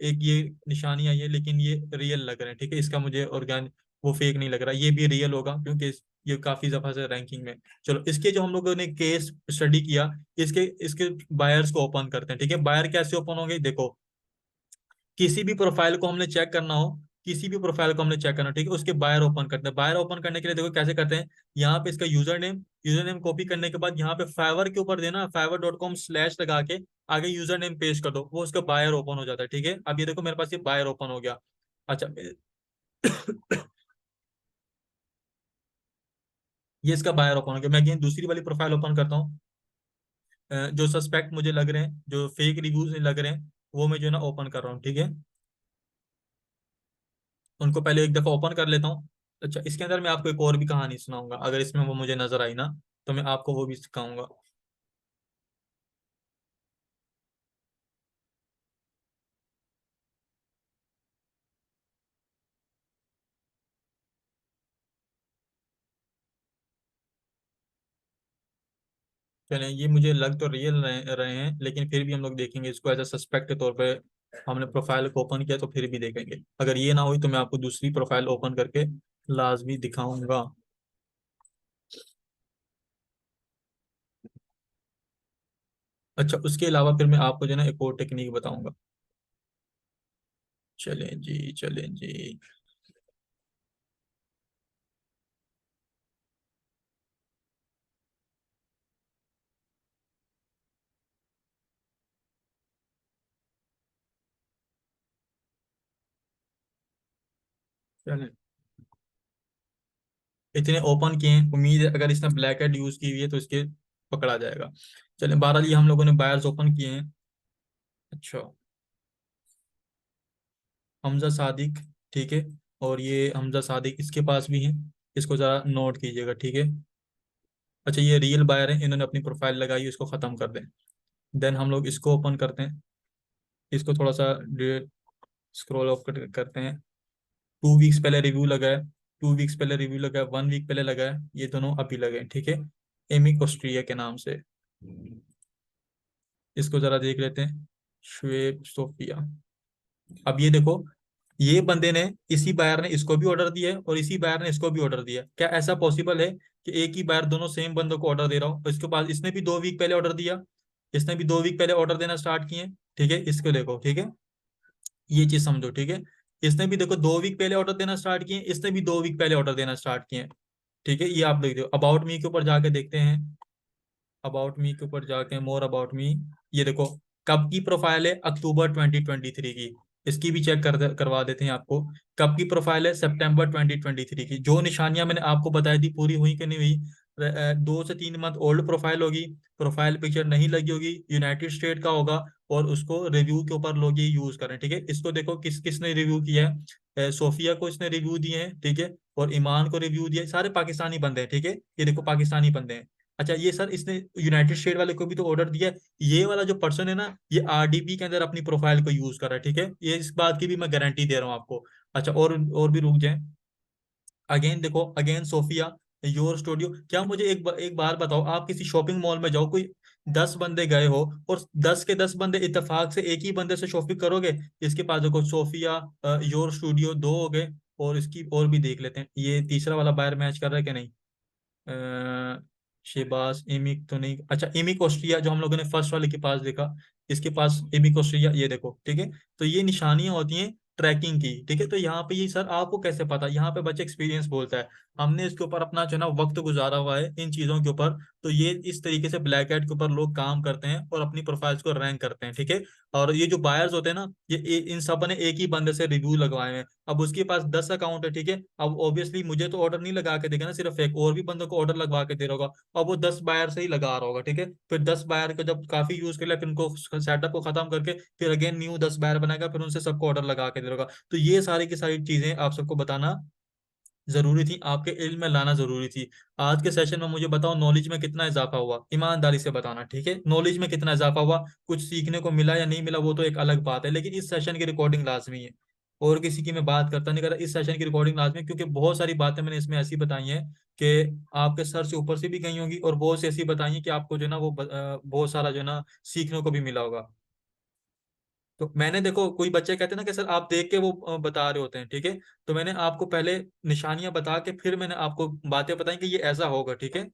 एक ये निशानी आई है, लेकिन ये रियल लग रहे हैं, ठीक है। इसका मुझे ऑर्गेन वो फेक नहीं लग रहा, ये भी रियल होगा क्योंकि ये काफी दफा से रैंकिंग में। चलो, इसके जो हम लोगों ने केस स्टडी किया, इसके इसके बायर्स को ओपन करते हैं, ठीक है। बायर कैसे ओपन होंगे? देखो, किसी भी प्रोफाइल को हमने चेक करना हो, किसी भी प्रोफाइल को हमने चेक करना हो, ठीक है, उसके बायर ओपन करते हैं। बायर ओपन करने के लिए देखो कैसे करते हैं। यहाँ पे इसका यूजर नेम कॉपी करने के बाद यहाँ पे फाइवर के ऊपर देना, fiverr.com/ लगा के आगे यूजर नेम पेस्ट कर दो, वो उसका बायर ओपन हो जाता है, ठीक है। अब ये देखो मेरे पास ये बायर ओपन हो गया। अच्छा ये इसका बायर ओपन हो गया। मैं अगेन दूसरी वाली प्रोफाइल ओपन करता हूँ। जो सस्पेक्ट मुझे लग रहे हैं, जो फेक रिव्यूज लग रहे हैं, वो मैं जो है ना ओपन कर रहा हूँ, ठीक है। उनको पहले एक दफा ओपन कर लेता हूँ। अच्छा, इसके अंदर मैं आपको एक और भी कहानी सुनाऊंगा, अगर इसमें वो मुझे नजर आई ना, तो मैं आपको वो भी सिखाऊंगा। चलें, ये मुझे लग तो रियल रहे हैं, लेकिन फिर भी हम लोग देखेंगे इसको एज अ सस्पेक्ट के तौर पे। हमने प्रोफाइल को ओपन किया तो फिर भी देखेंगे। अगर ये ना हुई तो मैं आपको दूसरी प्रोफाइल ओपन करके लाजमी दिखाऊंगा। अच्छा, उसके अलावा फिर मैं आपको जो है ना एक और टेक्निक बताऊंगा। चलें जी, चलें जी। चलें, इतने ओपन किए हैं, उम्मीद है अगर इसने ब्लैक हेड यूज की हुई है तो इसके पकड़ा जाएगा। चलें, 12 ये हम लोगों ने बायर्स ओपन किए हैं। अच्छा, हमजा सादिक, ठीक है। और ये हमजा सादिक इसके पास भी है, इसको जरा नोट कीजिएगा, ठीक है। अच्छा, ये रियल बायर है, इन्होंने अपनी प्रोफाइल लगाई, इसको खत्म कर दें। देन हम लोग इसको ओपन करते हैं, इसको थोड़ा सा स्क्रॉल ऑफ करते हैं। 2 वीक्स पहले रिव्यू लगा है, 2 वीक्स पहले रिव्यू लगा है, 1 वीक पहले लगा है, ये दोनों अभी लगे हैं, ठीक है। एमिक ऑस्ट्रिया के नाम से, इसको जरा देख लेते हैं। शुएब सोफिया। अब ये देखो, ये बंदे ने, इसी बायर ने इसको भी ऑर्डर दिया है और इसी बायर ने इसको भी ऑर्डर दिया है। क्या ऐसा पॉसिबल है कि एक ही बायर दोनों सेम बंदों को ऑर्डर दे रहा हो? इसके पास इसने भी 2 वीक पहले ऑर्डर दिया, इसने भी 2 वीक पहले ऑर्डर देना स्टार्ट किए, ठीक है। इसको देखो, ठीक है, ये चीज समझो, ठीक है। इसने भी देखो 2 वीक पहले ऑर्डर देना स्टार्ट किए, इसने भी 2 वीक पहले ऑर्डर देना स्टार्ट किए, ठीक है। ये आप देख दो, अबाउट मी के ऊपर जाके देखते हैं। अबाउट मी के ऊपर जाके मोर अबाउट मी, ये देखो कब की प्रोफाइल है? अक्टूबर 2023 की। इसकी भी चेक करवा देते हैं आपको। कब की प्रोफाइल है? सितंबर 2023 की। जो निशानियां मैंने आपको बताई थी पूरी हुई कि नहीं हुई? 2 से 3 मंथ ओल्ड प्रोफाइल होगी, प्रोफाइल पिक्चर नहीं लगी होगी, यूनाइटेड स्टेट का होगा, और उसको रिव्यू के ऊपर लोग ये यूज करें, ठीक है। इसको देखो किस किसने रिव्यू किया है। सोफिया को इसने रिव्यू दिए हैं, ठीक है। और ईमान को रिव्यू दिया है, सारे पाकिस्तानी बंदे हैं, ठीक है। ये देखो पाकिस्तानी बंदे हैं। अच्छा, ये सर इसने यूनाइटेड स्टेट वाले को भी तो ऑर्डर दिया है। ये वाला जो पर्सन है ना, ये आरडीबी के अंदर अपनी प्रोफाइल को यूज कर रहा है, ठीक है। ये इस बात की भी मैं गारंटी दे रहा हूँ आपको। अच्छा, और भी रुक जाए। अगेन देखो, अगेन सोफिया, योर स्टूडियो। क्या मुझे एक बार बताओ, आप किसी शॉपिंग मॉल में जाओ, कोई 10 बंदे गए हो, और 10 के 10 बंदे इत्तेफाक से एक ही बंदे से शॉपिंग करोगे? इसके पास देखो सोफिया, योर स्टूडियो, दो हो गए, और इसकी और भी देख लेते हैं, ये तीसरा वाला बायर मैच कर रहा है कि नहीं। शेबाज, इमिक तो नहीं। अच्छा, इमिक ऑस्ट्रिया जो हम लोगों ने फर्स्ट वाले के पास देखा, इसके पास इमिक ऑस्ट्रिया, ये देखो, ठीक है। तो ये निशानियां होती हैं ट्रैकिंग की, ठीक है। तो यहाँ पे ये सर आपको कैसे पता? यहाँ पे बच्चे एक्सपीरियंस बोलता है, हमने इसके ऊपर अपना जो है ना वक्त गुजारा हुआ है इन चीजों के ऊपर। तो ये इस तरीके से ब्लैक हैट के ऊपर लोग काम करते हैं और अपनी प्रोफाइल्स को रैंक करते हैं, ठीक है। और ये जो बायर्स होते हैं ना, इन सब ने एक ही बंदे से रिव्यू लगवाए हैं। अब उसके पास 10 अकाउंट है, ठीक है। अब ऑब्वियसली मुझे तो ऑर्डर नहीं लगा के देगा ना सिर्फ एक, और भी बंदों को ऑर्डर लगवा के दे रहा होगा, और वो 10 बायर से ही लगा रहा होगा, ठीक है। फिर 10 बायर को जब काफी यूज कर लिया, फिर उनको सेटअप को खत्म करके फिर अगेन न्यू 10 बायर बनाएगा, फिर उनसे सबको ऑर्डर लगा के दे रहा होगा। तो ये सारी की सारी चीजें आप सबको बताना जरूरी थी, आपके इल्म में लाना जरूरी थी। आज के सेशन में मुझे बताओ, नॉलेज में कितना इजाफा हुआ, ईमानदारी से बताना, ठीक है? नॉलेज में कितना इजाफा हुआ, कुछ सीखने को मिला या नहीं मिला, वो तो एक अलग बात है, लेकिन इस सेशन की रिकॉर्डिंग लाजमी है। और किसी की मैं बात करता नहीं कर रहा, इस सेशन की रिकॉर्डिंग लाजमी है, क्योंकि बहुत सारी बातें मैंने इसमें ऐसी बताई हैं कि आपके सर से ऊपर से भी गई होंगी, और बहुत सी ऐसी बताई हैं कि आपको जो है ना वो बहुत सारा जो है ना सीखने को भी मिला होगा। तो मैंने देखो, कोई बच्चे कहते हैं ना कि सर आप देख के वो बता रहे होते हैं, ठीक है? तो मैंने आपको पहले निशानियां बता के फिर मैंने आपको बातें बताई कि ये ऐसा होगा, ठीक है?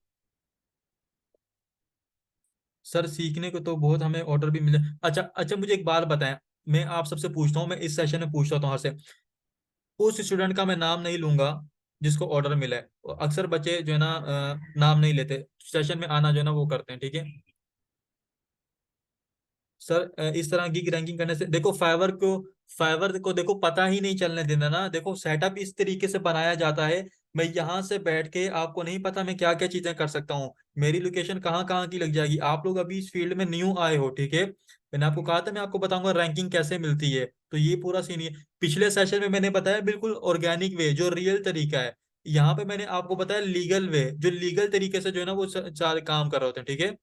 सर सीखने को तो बहुत हमें ऑर्डर भी मिले। अच्छा अच्छा, मुझे एक बात बताएं, मैं आप सबसे पूछता हूँ, मैं इस सेशन में पूछता हूँ हर से, उस स्टूडेंट का मैं नाम नहीं लूंगा जिसको ऑर्डर मिला है। और अक्सर बच्चे जो है ना नाम नहीं लेते, सेशन में आना जो है ना वो करते हैं, ठीक है? सर इस तरह की रैंकिंग करने से देखो, फाइवर को देखो पता ही नहीं चलने देना ना। देखो सेटअप इस तरीके से बनाया जाता है, मैं यहाँ से बैठ के आपको नहीं पता मैं क्या क्या चीजें कर सकता हूँ, मेरी लोकेशन कहाँ कहाँ की लग जाएगी। आप लोग अभी इस फील्ड में न्यू आए हो, ठीक है? मैंने आपको कहा था मैं आपको बताऊंगा रैंकिंग कैसे मिलती है, तो ये पूरा सीन है। पिछले सेशन में मैंने बताया बिल्कुल ऑर्गेनिक वे, जो रियल तरीका है। यहाँ पे मैंने आपको बताया लीगल वे, जो लीगल तरीके से जो है ना वो सारे काम कर रहे होते हैं, ठीक है?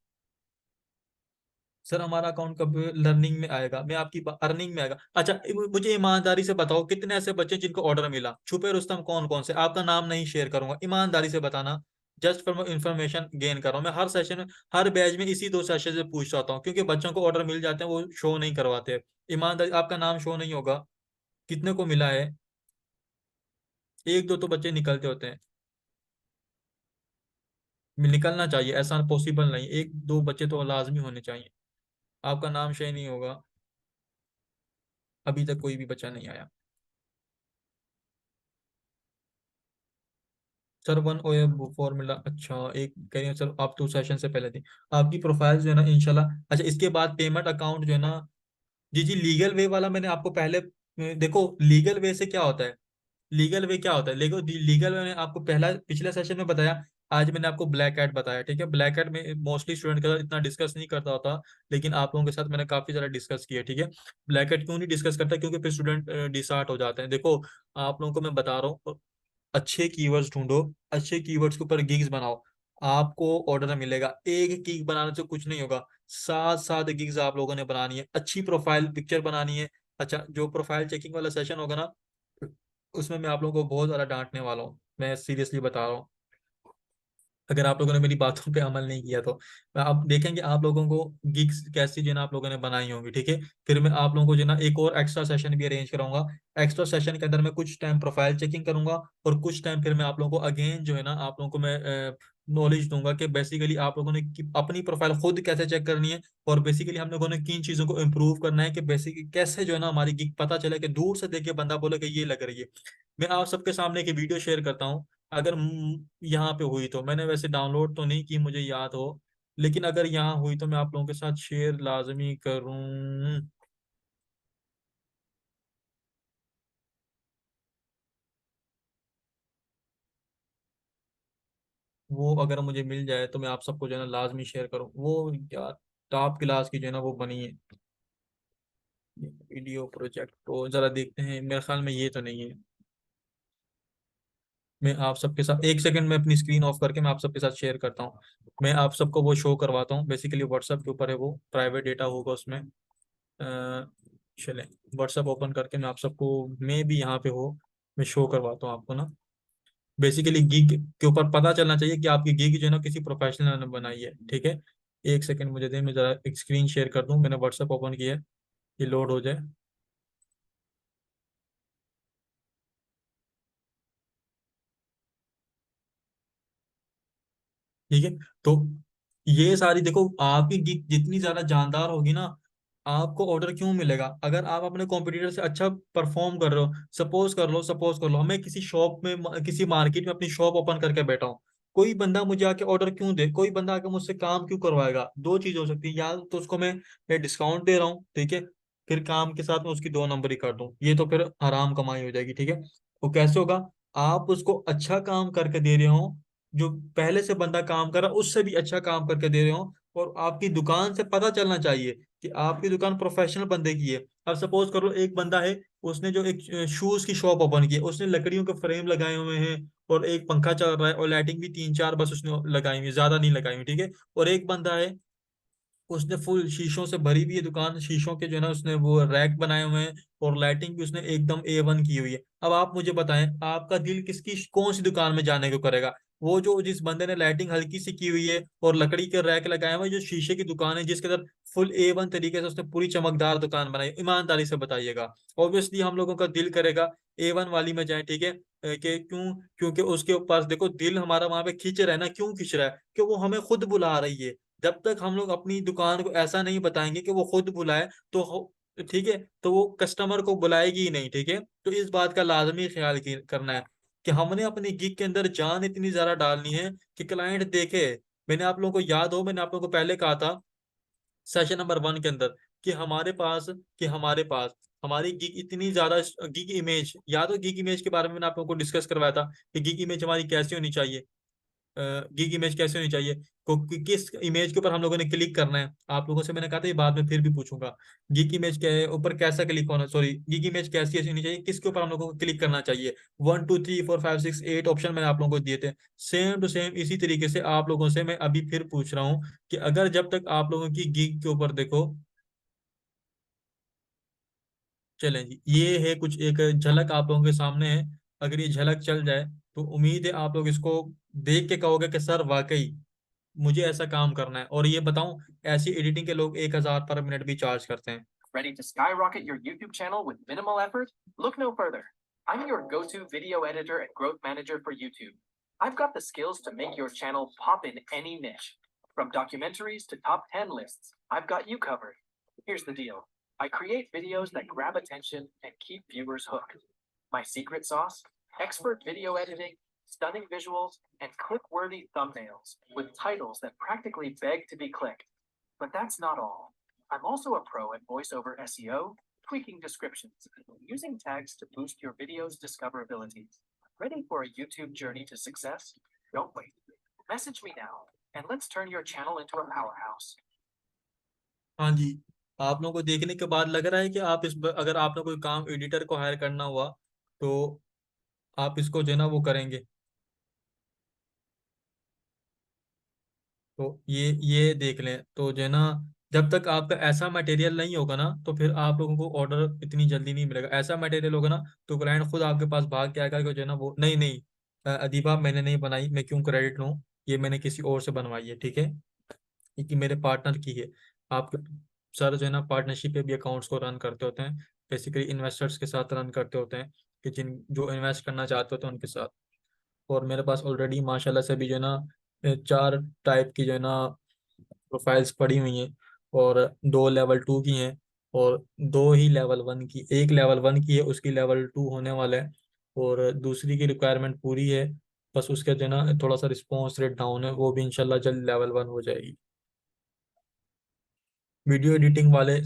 सर हमारा अकाउंट कब लर्निंग में आएगा, मैं आपकी अर्निंग में आएगा? अच्छा मुझे ईमानदारी से बताओ, कितने ऐसे बच्चे जिनको ऑर्डर मिला, छुपे रुस्तम कौन कौन से? आपका नाम नहीं शेयर करूंगा, ईमानदारी से बताना। जस्ट फॉर इन्फॉर्मेशन गेन कर रहा हूँ मैं, हर सेशन में, हर बैच में इसी दो सेशन से पूछ रहा हूँ, क्योंकि बच्चों को ऑर्डर मिल जाते हैं, वो शो नहीं करवाते। ईमानदारी, आपका नाम शो नहीं होगा, कितने को मिला है? एक दो तो बच्चे निकलते होते हैं, निकलना चाहिए, ऐसा पॉसिबल नहीं, एक दो बच्चे तो लाजमी होने चाहिए। आपका नाम शेयर नहीं होगा, अभी तक कोई भी बच्चा नहीं आया। सर वन ओ फॉर्मूला, अच्छा एक कह रही सर आप तो सेशन से पहले थी, आपकी प्रोफाइल जो है ना इंशाल्लाह। अच्छा इसके बाद पेमेंट अकाउंट जो है ना, जी जी, लीगल वे वाला मैंने आपको पहले देखो लीगल वे से क्या होता है, लीगल वे क्या होता है, देखो लीगल वे मैंने आपको पहला पिछले सेशन में बताया। आज मैंने आपको ब्लैक हैट बताया, ठीक है? ब्लैक हैट में मोस्टली स्टूडेंट के साथ इतना डिस्कस नहीं करता होता, लेकिन आप लोगों के साथ मैंने काफी ज्यादा डिस्कस किया, ठीक है? ब्लैक हैट क्यों नहीं डिस्कस करता, क्योंकि फिर स्टूडेंट डिसहार्ट हो जाते हैं। देखो आप लोगों को मैं बता रहा हूँ, अच्छे कीवर्ड्स ढूंढो, अच्छे कीवर्ड्स के ऊपर गिग्स बनाओ, आपको ऑर्डर मिलेगा। एक गिग बनाने से कुछ नहीं होगा, सात सात गिग्स आप लोगों ने बनानी है, अच्छी प्रोफाइल पिक्चर बनानी है। अच्छा जो प्रोफाइल चेकिंग वाला सेशन होगा ना, उसमें मैं आप लोगों को बहुत ज्यादा डांटने वाला हूँ, मैं सीरियसली बता रहा हूँ। अगर आप लोगों ने मेरी बातों पे अमल नहीं किया तो आप देखेंगे आप लोगों को गिग्स कैसी जो है ना आप लोगों ने बनाई होंगी, ठीक है? फिर मैं आप लोगों को जो है ना एक और एक्स्ट्रा सेशन भी अरेंज कराऊंगा। एक्स्ट्रा सेशन के अंदर मैं कुछ टाइम प्रोफाइल चेकिंग करूंगा, और कुछ टाइम फिर मैं आप लोगों को अगेन जो है ना आप लोगों को मैं नॉलेज दूंगा कि बेसिकली आप लोगों ने अपनी प्रोफाइल खुद कैसे चेक करनी है, और बेसिकली हम लोगों ने किन चीजों को इम्प्रूव करना है, कि बेसिकली कैसे जो है ना हमारी गिग पता चले, कि दूर से देख के बंदा बोले कि ये लग रही है। मैं आप सबके सामने एक वीडियो शेयर करता हूँ, अगर यहाँ पे हुई तो, मैंने वैसे डाउनलोड तो नहीं की मुझे याद हो, लेकिन अगर यहाँ हुई तो मैं आप लोगों के साथ शेयर लाजमी करूँ। वो अगर मुझे मिल जाए तो मैं आप सबको जो है ना लाजमी शेयर करूँ, वो यार टॉप क्लास की जो है ना वो बनी है वीडियो प्रोजेक्ट, तो जरा देखते हैं, मेरे ख्याल में ये तो नहीं है। मैं आप सबके साथ एक सेकंड में अपनी स्क्रीन ऑफ करके मैं आप सबके साथ शेयर करता हूँ। मैं आप सबको वो शो करवाता हूँ, बेसिकली व्हाट्सएप के ऊपर है, वो प्राइवेट डेटा होगा उसमें। चलें, व्हाट्सएप ओपन करके मैं आप सबको, मैं भी यहाँ पे हो, मैं शो करवाता हूँ आपको ना। बेसिकली गिग के ऊपर पता चलना चाहिए कि आपकी गिग जो है ना किसी प्रोफेशनल ने बनाई है, ठीक है? एक सेकंड मुझे दें, मैं जरा एक स्क्रीन शेयर कर दूँ, मैंने व्हाट्सएप ओपन किया है, ये लोड हो जाए। ठीक है? तो ये सारी देखो, आपकी गिग जितनी ज्यादा जानदार होगी ना, आपको ऑर्डर क्यों मिलेगा? अगर आप अपने कॉम्पिटिटर से अच्छा परफॉर्म कर रहे हो, सपोज कर लो मैं किसी शॉप में, किसी मार्केट में अपनी शॉप ओपन करके बैठा हूँ, कोई बंदा मुझे आके ऑर्डर क्यों दे, कोई बंदा आके मुझसे काम क्यों करवाएगा? दो चीज हो सकती है, या तो उसको मैं डिस्काउंट दे रहा हूँ, ठीक है, फिर काम के साथ में उसकी दो नंबरी कर दूं, ये तो फिर हराम कमाई हो जाएगी, ठीक है? वो कैसे होगा? आप उसको अच्छा काम करके दे रहे हो, जो पहले से बंदा काम कर रहा है उससे भी अच्छा काम करके दे रहे हो, और आपकी दुकान से पता चलना चाहिए कि आपकी दुकान प्रोफेशनल बंदे की है। अब सपोज करो एक बंदा है, उसने जो एक शूज की शॉप ओपन की है, उसने लकड़ियों के फ्रेम लगाए हुए हैं, और एक पंखा चल रहा है और लाइटिंग भी 3-4 बस उसने लगाई हुई, ज्यादा नहीं लगाई हुई, ठीक है। और एक बंदा है, उसने फुल शीशों से भरी हुई है दुकान, शीशों के जो है ना उसने वो रैक बनाए हुए हैं, और लाइटिंग भी उसने एकदम A1 की हुई है। अब आप मुझे बताएं, आपका दिल किसकी कौन सी दुकान में जाने को करेगा? वो जो जिस बंदे ने लाइटिंग हल्की सी की हुई है और लकड़ी के रैक लगाए हुए हैं, जो शीशे की दुकान है जिसके अंदर फुल A1 तरीके से उसने पूरी चमकदार दुकान बनाई, ईमानदारी से बताइएगा। ऑब्वियसली हम लोगों का दिल करेगा A1 वाली में जाए, ठीक है। कि क्यों? क्योंकि उसके ऊपर देखो दिल हमारा वहां पे खींच रहा है ना, क्यों खींच रहा है? कि वो हमें खुद बुला रही है। जब तक हम लोग अपनी दुकान को ऐसा नहीं बताएंगे कि वो खुद बुलाए, तो ठीक है, तो वो कस्टमर को बुलाएगी ही नहीं, ठीक है। तो इस बात का लाजमी ख्याल करना है कि हमने अपनी गिग के अंदर जान इतनी ज्यादा डालनी है कि क्लाइंट देखे। मैंने आप लोगों को याद हो, मैंने आप लोगों को पहले कहा था सेशन नंबर 1 के अंदर कि हमारे पास हमारी गिग इतनी ज्यादा, गिग इमेज याद हो, गिग इमेज के बारे में मैंने आप लोगों को डिस्कस करवाया था कि गिग इमेज हमारी कैसी होनी चाहिए। गिग इमेज कैसे होनी चाहिए, किस इमेज के ऊपर हम लोगों ने क्लिक करना है। आप लोगों से मैंने कहा था ये बाद में फिर भी पूछूंगा। गिग इमेज के ऊपर कैसा क्लिक होना, सॉरी, गिग इमेज कैसी ऐसी होनी चाहिए, किसके ऊपर हम लोगों को क्लिक करना चाहिए। 1 2 3 4 5 6 8 ऑप्शन मैंने आप लोगों को दिए थे। सेम टू सेम इसी तरीके से आप लोगों से मैं अभी फिर पूछ रहा हूँ कि अगर जब तक आप लोगों की गिग के ऊपर देखो, चलें जी, ये है कुछ एक झलक आप लोगों के सामने है। अगर ये झलक चल जाए तो उम्मीद है आप लोग इसको देख के कहोगे कि सर वाकई मुझे ऐसा काम करना है। और ये बताऊं, ऐसी एडिटिंग के लोग 1,000 पर मिनट भी चार्ज करते हैं। Ready to skyrocket your YouTube channel with minimal effort? Look no further. I'm your go-to video editor and growth manager for YouTube. I've got the skills to make your channel pop in any niche. From documentaries to top 10 lists, I've got you covered. Here's the deal. I create videos that grab attention and keep viewers hooked. My secret sauce? Expert video editing, stunning visuals, and click-worthy thumbnails with titles that practically beg to be clicked. But that's not all. I'm also a pro at voiceover SEO, tweaking descriptions, using tags to boost your video's discoverability. Ready for a YouTube journey to success? Don't wait. Message me now, and let's turn your channel into a powerhouse. हाँ जी, आप लोगों को देखने के बाद लग रहा है कि आप अगर आपने कोई काम एडिटर को हायर करना हुआ तो आप इसको जो है ना वो करेंगे। तो ये देख लें तो जो है ना, जब तक आपका ऐसा मटेरियल नहीं होगा ना तो फिर आप लोगों को ऑर्डर इतनी जल्दी नहीं मिलेगा। ऐसा मटेरियल होगा ना तो क्लाइंट खुद आपके पास भाग के आएगा कि जो है ना वो नहीं नहीं, अदीबा मैंने नहीं बनाई, मैं क्यों क्रेडिट लूँ, ये मैंने किसी और से बनवाई है, ठीक है, ये कि मेरे पार्टनर की है। आप सर जो है ना पार्टनरशिप पे भी अकाउंट्स को रन करते होते हैं, बेसिकली इन्वेस्टर्स के साथ रन करते होते हैं, कि जिन जो इन्वेस्ट करना चाहते होते हैं उनके साथ। और मेरे पास ऑलरेडी माशाल्लाह से भी जो है ना 4 टाइप की जो है ना प्रोफाइल्स पड़ी हुई हैं, और 2 लेवल 2 की हैं, और 2 ही लेवल 1 की, एक लेवल 1 की है, उसकी लेवल 2 होने वाला है, और दूसरी की रिक्वायरमेंट पूरी है। बस उसका जो है ना थोड़ा सा रिस्पॉन्स रेट डाउन है, वो भी इंशाल्लाह जल्द लेवल 1 हो जाएगी। वीडियो एडिटिंग वाले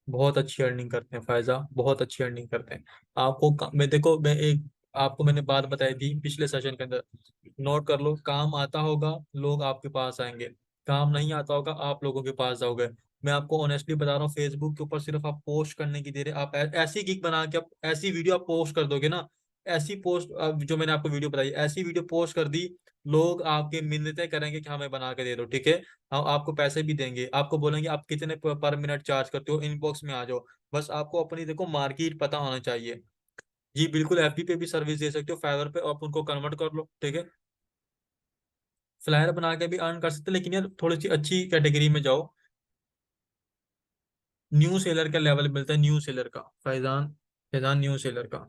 बहुत अच्छी अर्निंग करते हैं फायजा, बहुत अच्छी अर्निंग करते हैं। मैं देखो, मैं एक आपको मैंने बात बताई थी पिछले सेशन के अंदर, नोट कर लो, काम आता होगा लोग आपके पास आएंगे, काम नहीं आता होगा आप लोगों के पास जाओगे। मैं आपको ऑनेस्टली बता रहा हूँ, फेसबुक के ऊपर सिर्फ आप पोस्ट करने की देर है, आप ऐसी गिग बना के आप ऐसी वीडियो आप पोस्ट कर दोगे ना, ऐसी पोस्ट जो मैंने आपको वीडियो बताई, ऐसी वीडियो पोस्ट कर दी, लोग आपके मिन्नतें करेंगे कि हमें बना के दे दो, ठीक है। हम आपको पैसे भी देंगे, आपको बोलेंगे आप कितने पर मिनट चार्ज करते हो, इनबॉक्स में आ जाओ। बस आपको अपनी देखो मार्केट पता होना चाहिए। जी बिल्कुल, एफबी पे भी सर्विस दे सकते हो, फाइवर पे आप उनको कन्वर्ट कर लो, ठीक है। फ्लायर बना के भी अर्न कर सकते हो, लेकिन यार थोड़ी सी अच्छी कैटेगरी में जाओ। न्यू सेलर का लेवल मिलता है, न्यू सेलर का, फैजान, फैजान न्यू सेलर का।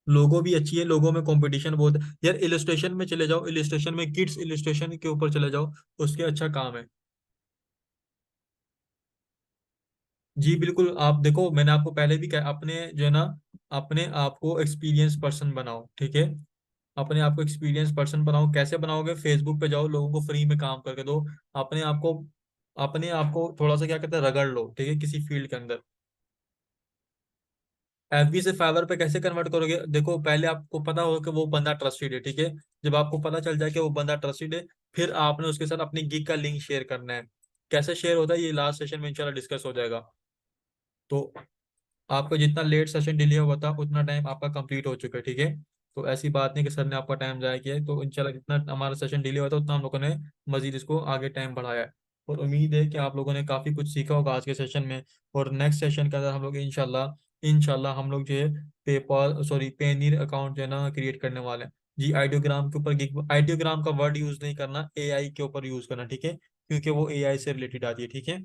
लोगो भी अच्छी है, लोगो में कंपटीशन बहुत है यार। इलिस्ट्रेशन में चले जाओ, इलिस्ट्रेशन में किड्स इलिस्ट्रेशन के ऊपर चले जाओ, उसके अच्छा काम है। जी बिल्कुल, आप देखो मैंने आपको पहले भी कहा, अपने जो है ना अपने आप को एक्सपीरियंस पर्सन बनाओ, ठीक है। अपने आप को एक्सपीरियंस पर्सन बनाओ, कैसे बनाओगे? फेसबुक पे जाओ, लोगों को फ्री में काम करके दो। अपने आप को अपने आप को थोड़ा सा क्या कहते हैं, रगड़ लो, ठीक है, किसी फील्ड के अंदर। एफबी से फाइवर पे कैसे कन्वर्ट करोगे? देखो पहले आपको पता होगा कि वो बंदा ट्रस्टेड है, ठीक है। जब आपको पता चल जाए कि वो बंदा ट्रस्टेड है, फिर आपने उसके साथ अपनी गिग का लिंक शेयर करना है। कैसे शेयर होता है ये लास्ट सेशन में इंशाल्लाह डिस्कस हो जाएगा। तो आपका जितना लेट सेशन डिले हुआ था उतना टाइम आपका कंप्लीट हो चुका है, ठीक है। तो ऐसी बात नहीं कि सर ने आपका टाइम जाया किया है, तो इंशाल्लाह जितना हमारा सेशन डिले हुआ था उतना हम लोगों ने मजीद इसको आगे टाइम बढ़ाया है। और उम्मीद है कि आप लोगों ने काफ़ी कुछ सीखा होगा आज के सेशन में। और नेक्स्ट सेशन के अंदर हम लोग इंशाल्लाह इंशाल्लाह हम लोग जो है पेपॉल सॉरी पेनीर अकाउंट जो है ना क्रिएट करने वाले हैं जी। आइडियोग्राम के ऊपर गिग आइडियोग्राम का वर्ड यूज़ नहीं करना, एआई के ऊपर यूज़ करना, ठीक है, क्योंकि वो एआई से रिलेटेड आती है, ठीक है।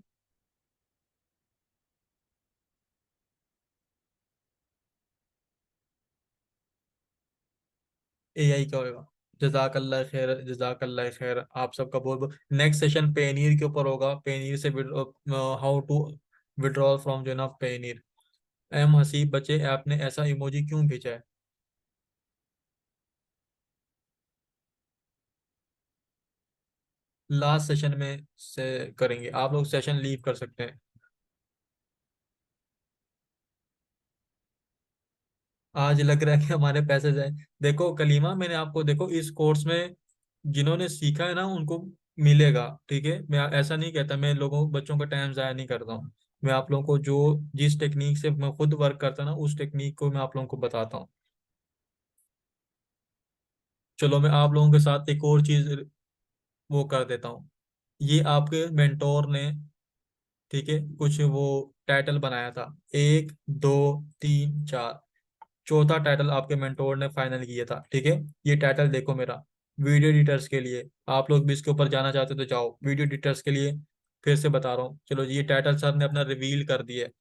एआई का होगा। जजाकल्ला खैर, जजाकल्ला खैर, आप सबका बहुत बहुत। नेक्स्ट सेशन पेनीर के ऊपर होगा, पेनीर से हाउ टू विड्रॉल फ्रॉम जो है ना पेनीर। एम हसीब बच्चे आपने ऐसा इमोजी क्यों भेजा है? लास्ट सेशन में से करेंगे, आप लोग सेशन लीव कर सकते हैं। आज लग रहा है कि हमारे पैसे जाए। देखो कलीमा, मैंने आपको देखो इस कोर्स में जिन्होंने सीखा है ना उनको मिलेगा, ठीक है। मैं ऐसा नहीं कहता, मैं लोगों बच्चों का टाइम जाया नहीं करता हूँ। मैं आप लोगों को जो जिस टेक्निक से मैं खुद वर्क करता ना उस टेक्निक को मैं आप लोगों को बताता हूँ। चलो मैं आप लोगों के साथ एक और चीज वो कर देता हूँ। ये आपके मेंटोर ने, ठीक है, कुछ वो टाइटल बनाया था, 1 2 3 4, चौथा टाइटल आपके मेंटोर ने फाइनल किया था, ठीक है। ये टाइटल देखो मेरा, वीडियो एडिटर्स के लिए। आप लोग भी इसके ऊपर जाना चाहते हो तो जाओ, वीडियो एडिटर्स के लिए। फिर से बता रहा हूँ, चलो ये टाइटल सर ने अपना रिवील कर दिया है।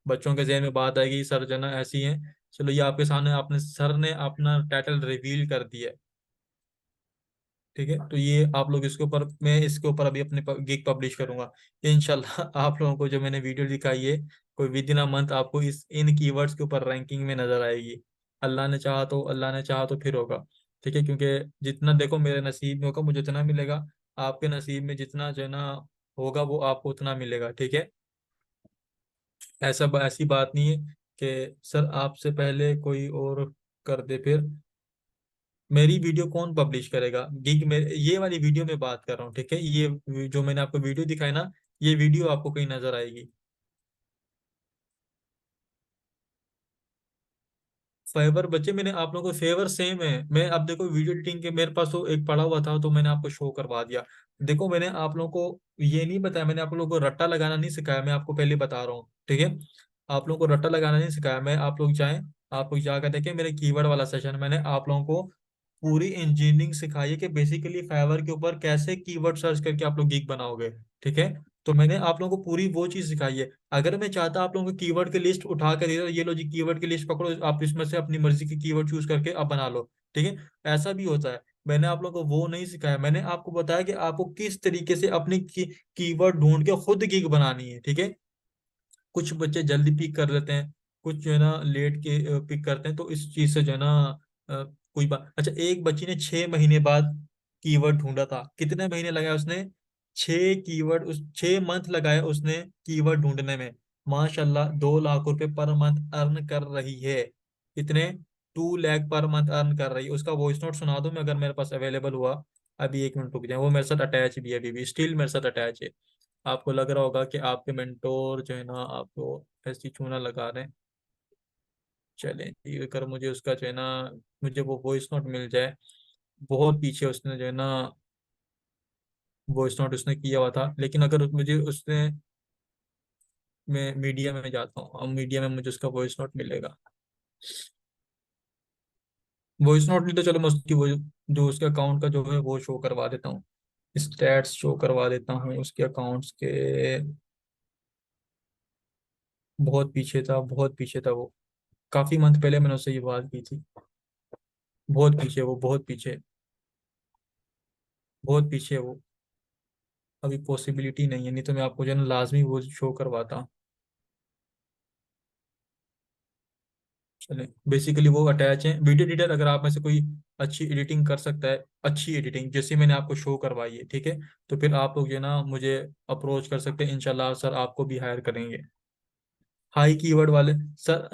बच्चों के जहन में बात आएगी सर जना ऐसी है। चलो ये आपके सामने आपने सर ने अपना टाइटल रिवील कर दिया है, ठीक है। तो ये आप लोग इसके ऊपर, मैं इसके ऊपर अभी अपने गिग पब्लिश करूंगा इंशाल्लाह। आप लोगों को जो मैंने वीडियो दिखाई है, कोई विद इन अ मंथ आपको इस इन कीवर्ड्स के ऊपर रैंकिंग में नजर आएगी। अल्लाह ने चाहा तो फिर होगा, ठीक है। क्योंकि जितना देखो मेरे नसीब में होगा मुझे उतना मिलेगा, आपके नसीब में जितना जो है ना होगा वो आपको उतना मिलेगा, ठीक है। ऐसी बात नहीं है कि सर आपसे पहले कोई और कर दे फिर मेरी वीडियो कौन पब्लिश करेगा। गिग में ये वाली वीडियो में बात कर रहा हूँ, ठीक है। ये जो मैंने आपको वीडियो दिखाई ना, ये वीडियो आपको कहीं नजर आएगी। फेवर बच्चे मैंने आप लोगों को फेवर सेम है। मैं अब देखो वीडियो एडिटिंग के मेरे पास तो एक पड़ा हुआ था तो मैंने आपको शो करवा दिया। देखो मैंने आप लोगों को ये नहीं बताया, मैंने आप लोगों को रट्टा लगाना नहीं सिखाया, मैं आपको पहले बता रहा हूँ, ठीक है। आप लोगों को रट्टा लगाना नहीं सिखाया मैं, आप लोग चाहें आप लोग जाकर देखें मेरे कीवर्ड वाला सेशन, मैंने आप लोगों को पूरी इंजीनियरिंग सिखाई है कि बेसिकली फाइवर के ऊपर कैसे कीवर्ड सर्च करके आप लोग गिग बनाओगे, ठीक है। तो मैंने आप लोगों को पूरी वो चीज सिखाई है। अगर मैं चाहता आप लोगों को कीवर्ड की लिस्ट उठा कर दे, ये लो जी कीवर्ड की लिस्ट पकड़ो, आप इसमें से अपनी मर्जी की कीवर्ड चूज करके आप बना लो, ठीक है। ऐसा भी होता है। मैंने आप लोगों को वो नहीं सिखाया, मैंने आपको बताया कि आपको किस तरीके से अपनी कीवर्ड ढूंढ के खुद गिग बनानी है, ठीक है। कुछ बच्चे जल्दी पिक कर लेते हैं, कुछ जो है ना लेट के पिक करते हैं, तो इस चीज से जो है ना कोई बात। अच्छा, एक बच्ची ने 6 महीने बाद कीवर्ड ढूंढा था, कितने महीने लगाए उसने? 6 मंथ लगाए उसने कीवर्ड ढूंढने में। माशाल्लाह 2 लाख रुपए पर मंथ अर्न कर रही है। कितने? 2 लाख पर मंथ अर्न कर रही है। उसका वॉइस नोट सुना दूं मैं अगर मेरे पास अवेलेबल हुआ? अभी 1 मिनट रुक जाए, वो मेरे साथ अटैच भी है, अभी भी स्टिल मेरे साथ अटैच है। आपको लग रहा होगा कि आपके मेंटोर जो है ना आपको ऐसी चूना लगा रहे हैं। चलें ठीक है, अगर मुझे उसका जो है ना मुझे वो वॉइस नोट मिल जाए। बहुत पीछे उसने जो है ना वॉइस नोट उसने किया हुआ था, लेकिन अगर मुझे उसने, मैं मीडिया में जाता हूँ, अब मीडिया में मुझे उसका वॉइस नोट मिलेगा। वॉइस नोट नहीं तो चलो मैं उसकी वो जो उसके अकाउंट का जो है वो शो करवा देता हूँ, स्टैट्स शो करवा देता हूँ उसके अकाउंट्स के। बहुत पीछे था, बहुत पीछे था वो, काफी मंथ पहले मैंने उससे ये बात की थी। बहुत पीछे वो, बहुत पीछे, बहुत पीछे वो। अभी पॉसिबिलिटी नहीं है, नहीं तो मैं आपको जो है ना लाजमी वो शो करवाता। चले बेसिकली वो अटैच है वीडियो एडिटर, अगर आप में से कोई अच्छी एडिटिंग कर सकता है, अच्छी एडिटिंग जैसे मैंने आपको शो करवाई है, ठीक है, तो फिर आप लोग जो है ना मुझे अप्रोच कर सकते हैं, इंशाल्लाह सर आपको भी हायर करेंगे। हाई कीवर्ड वाले सर।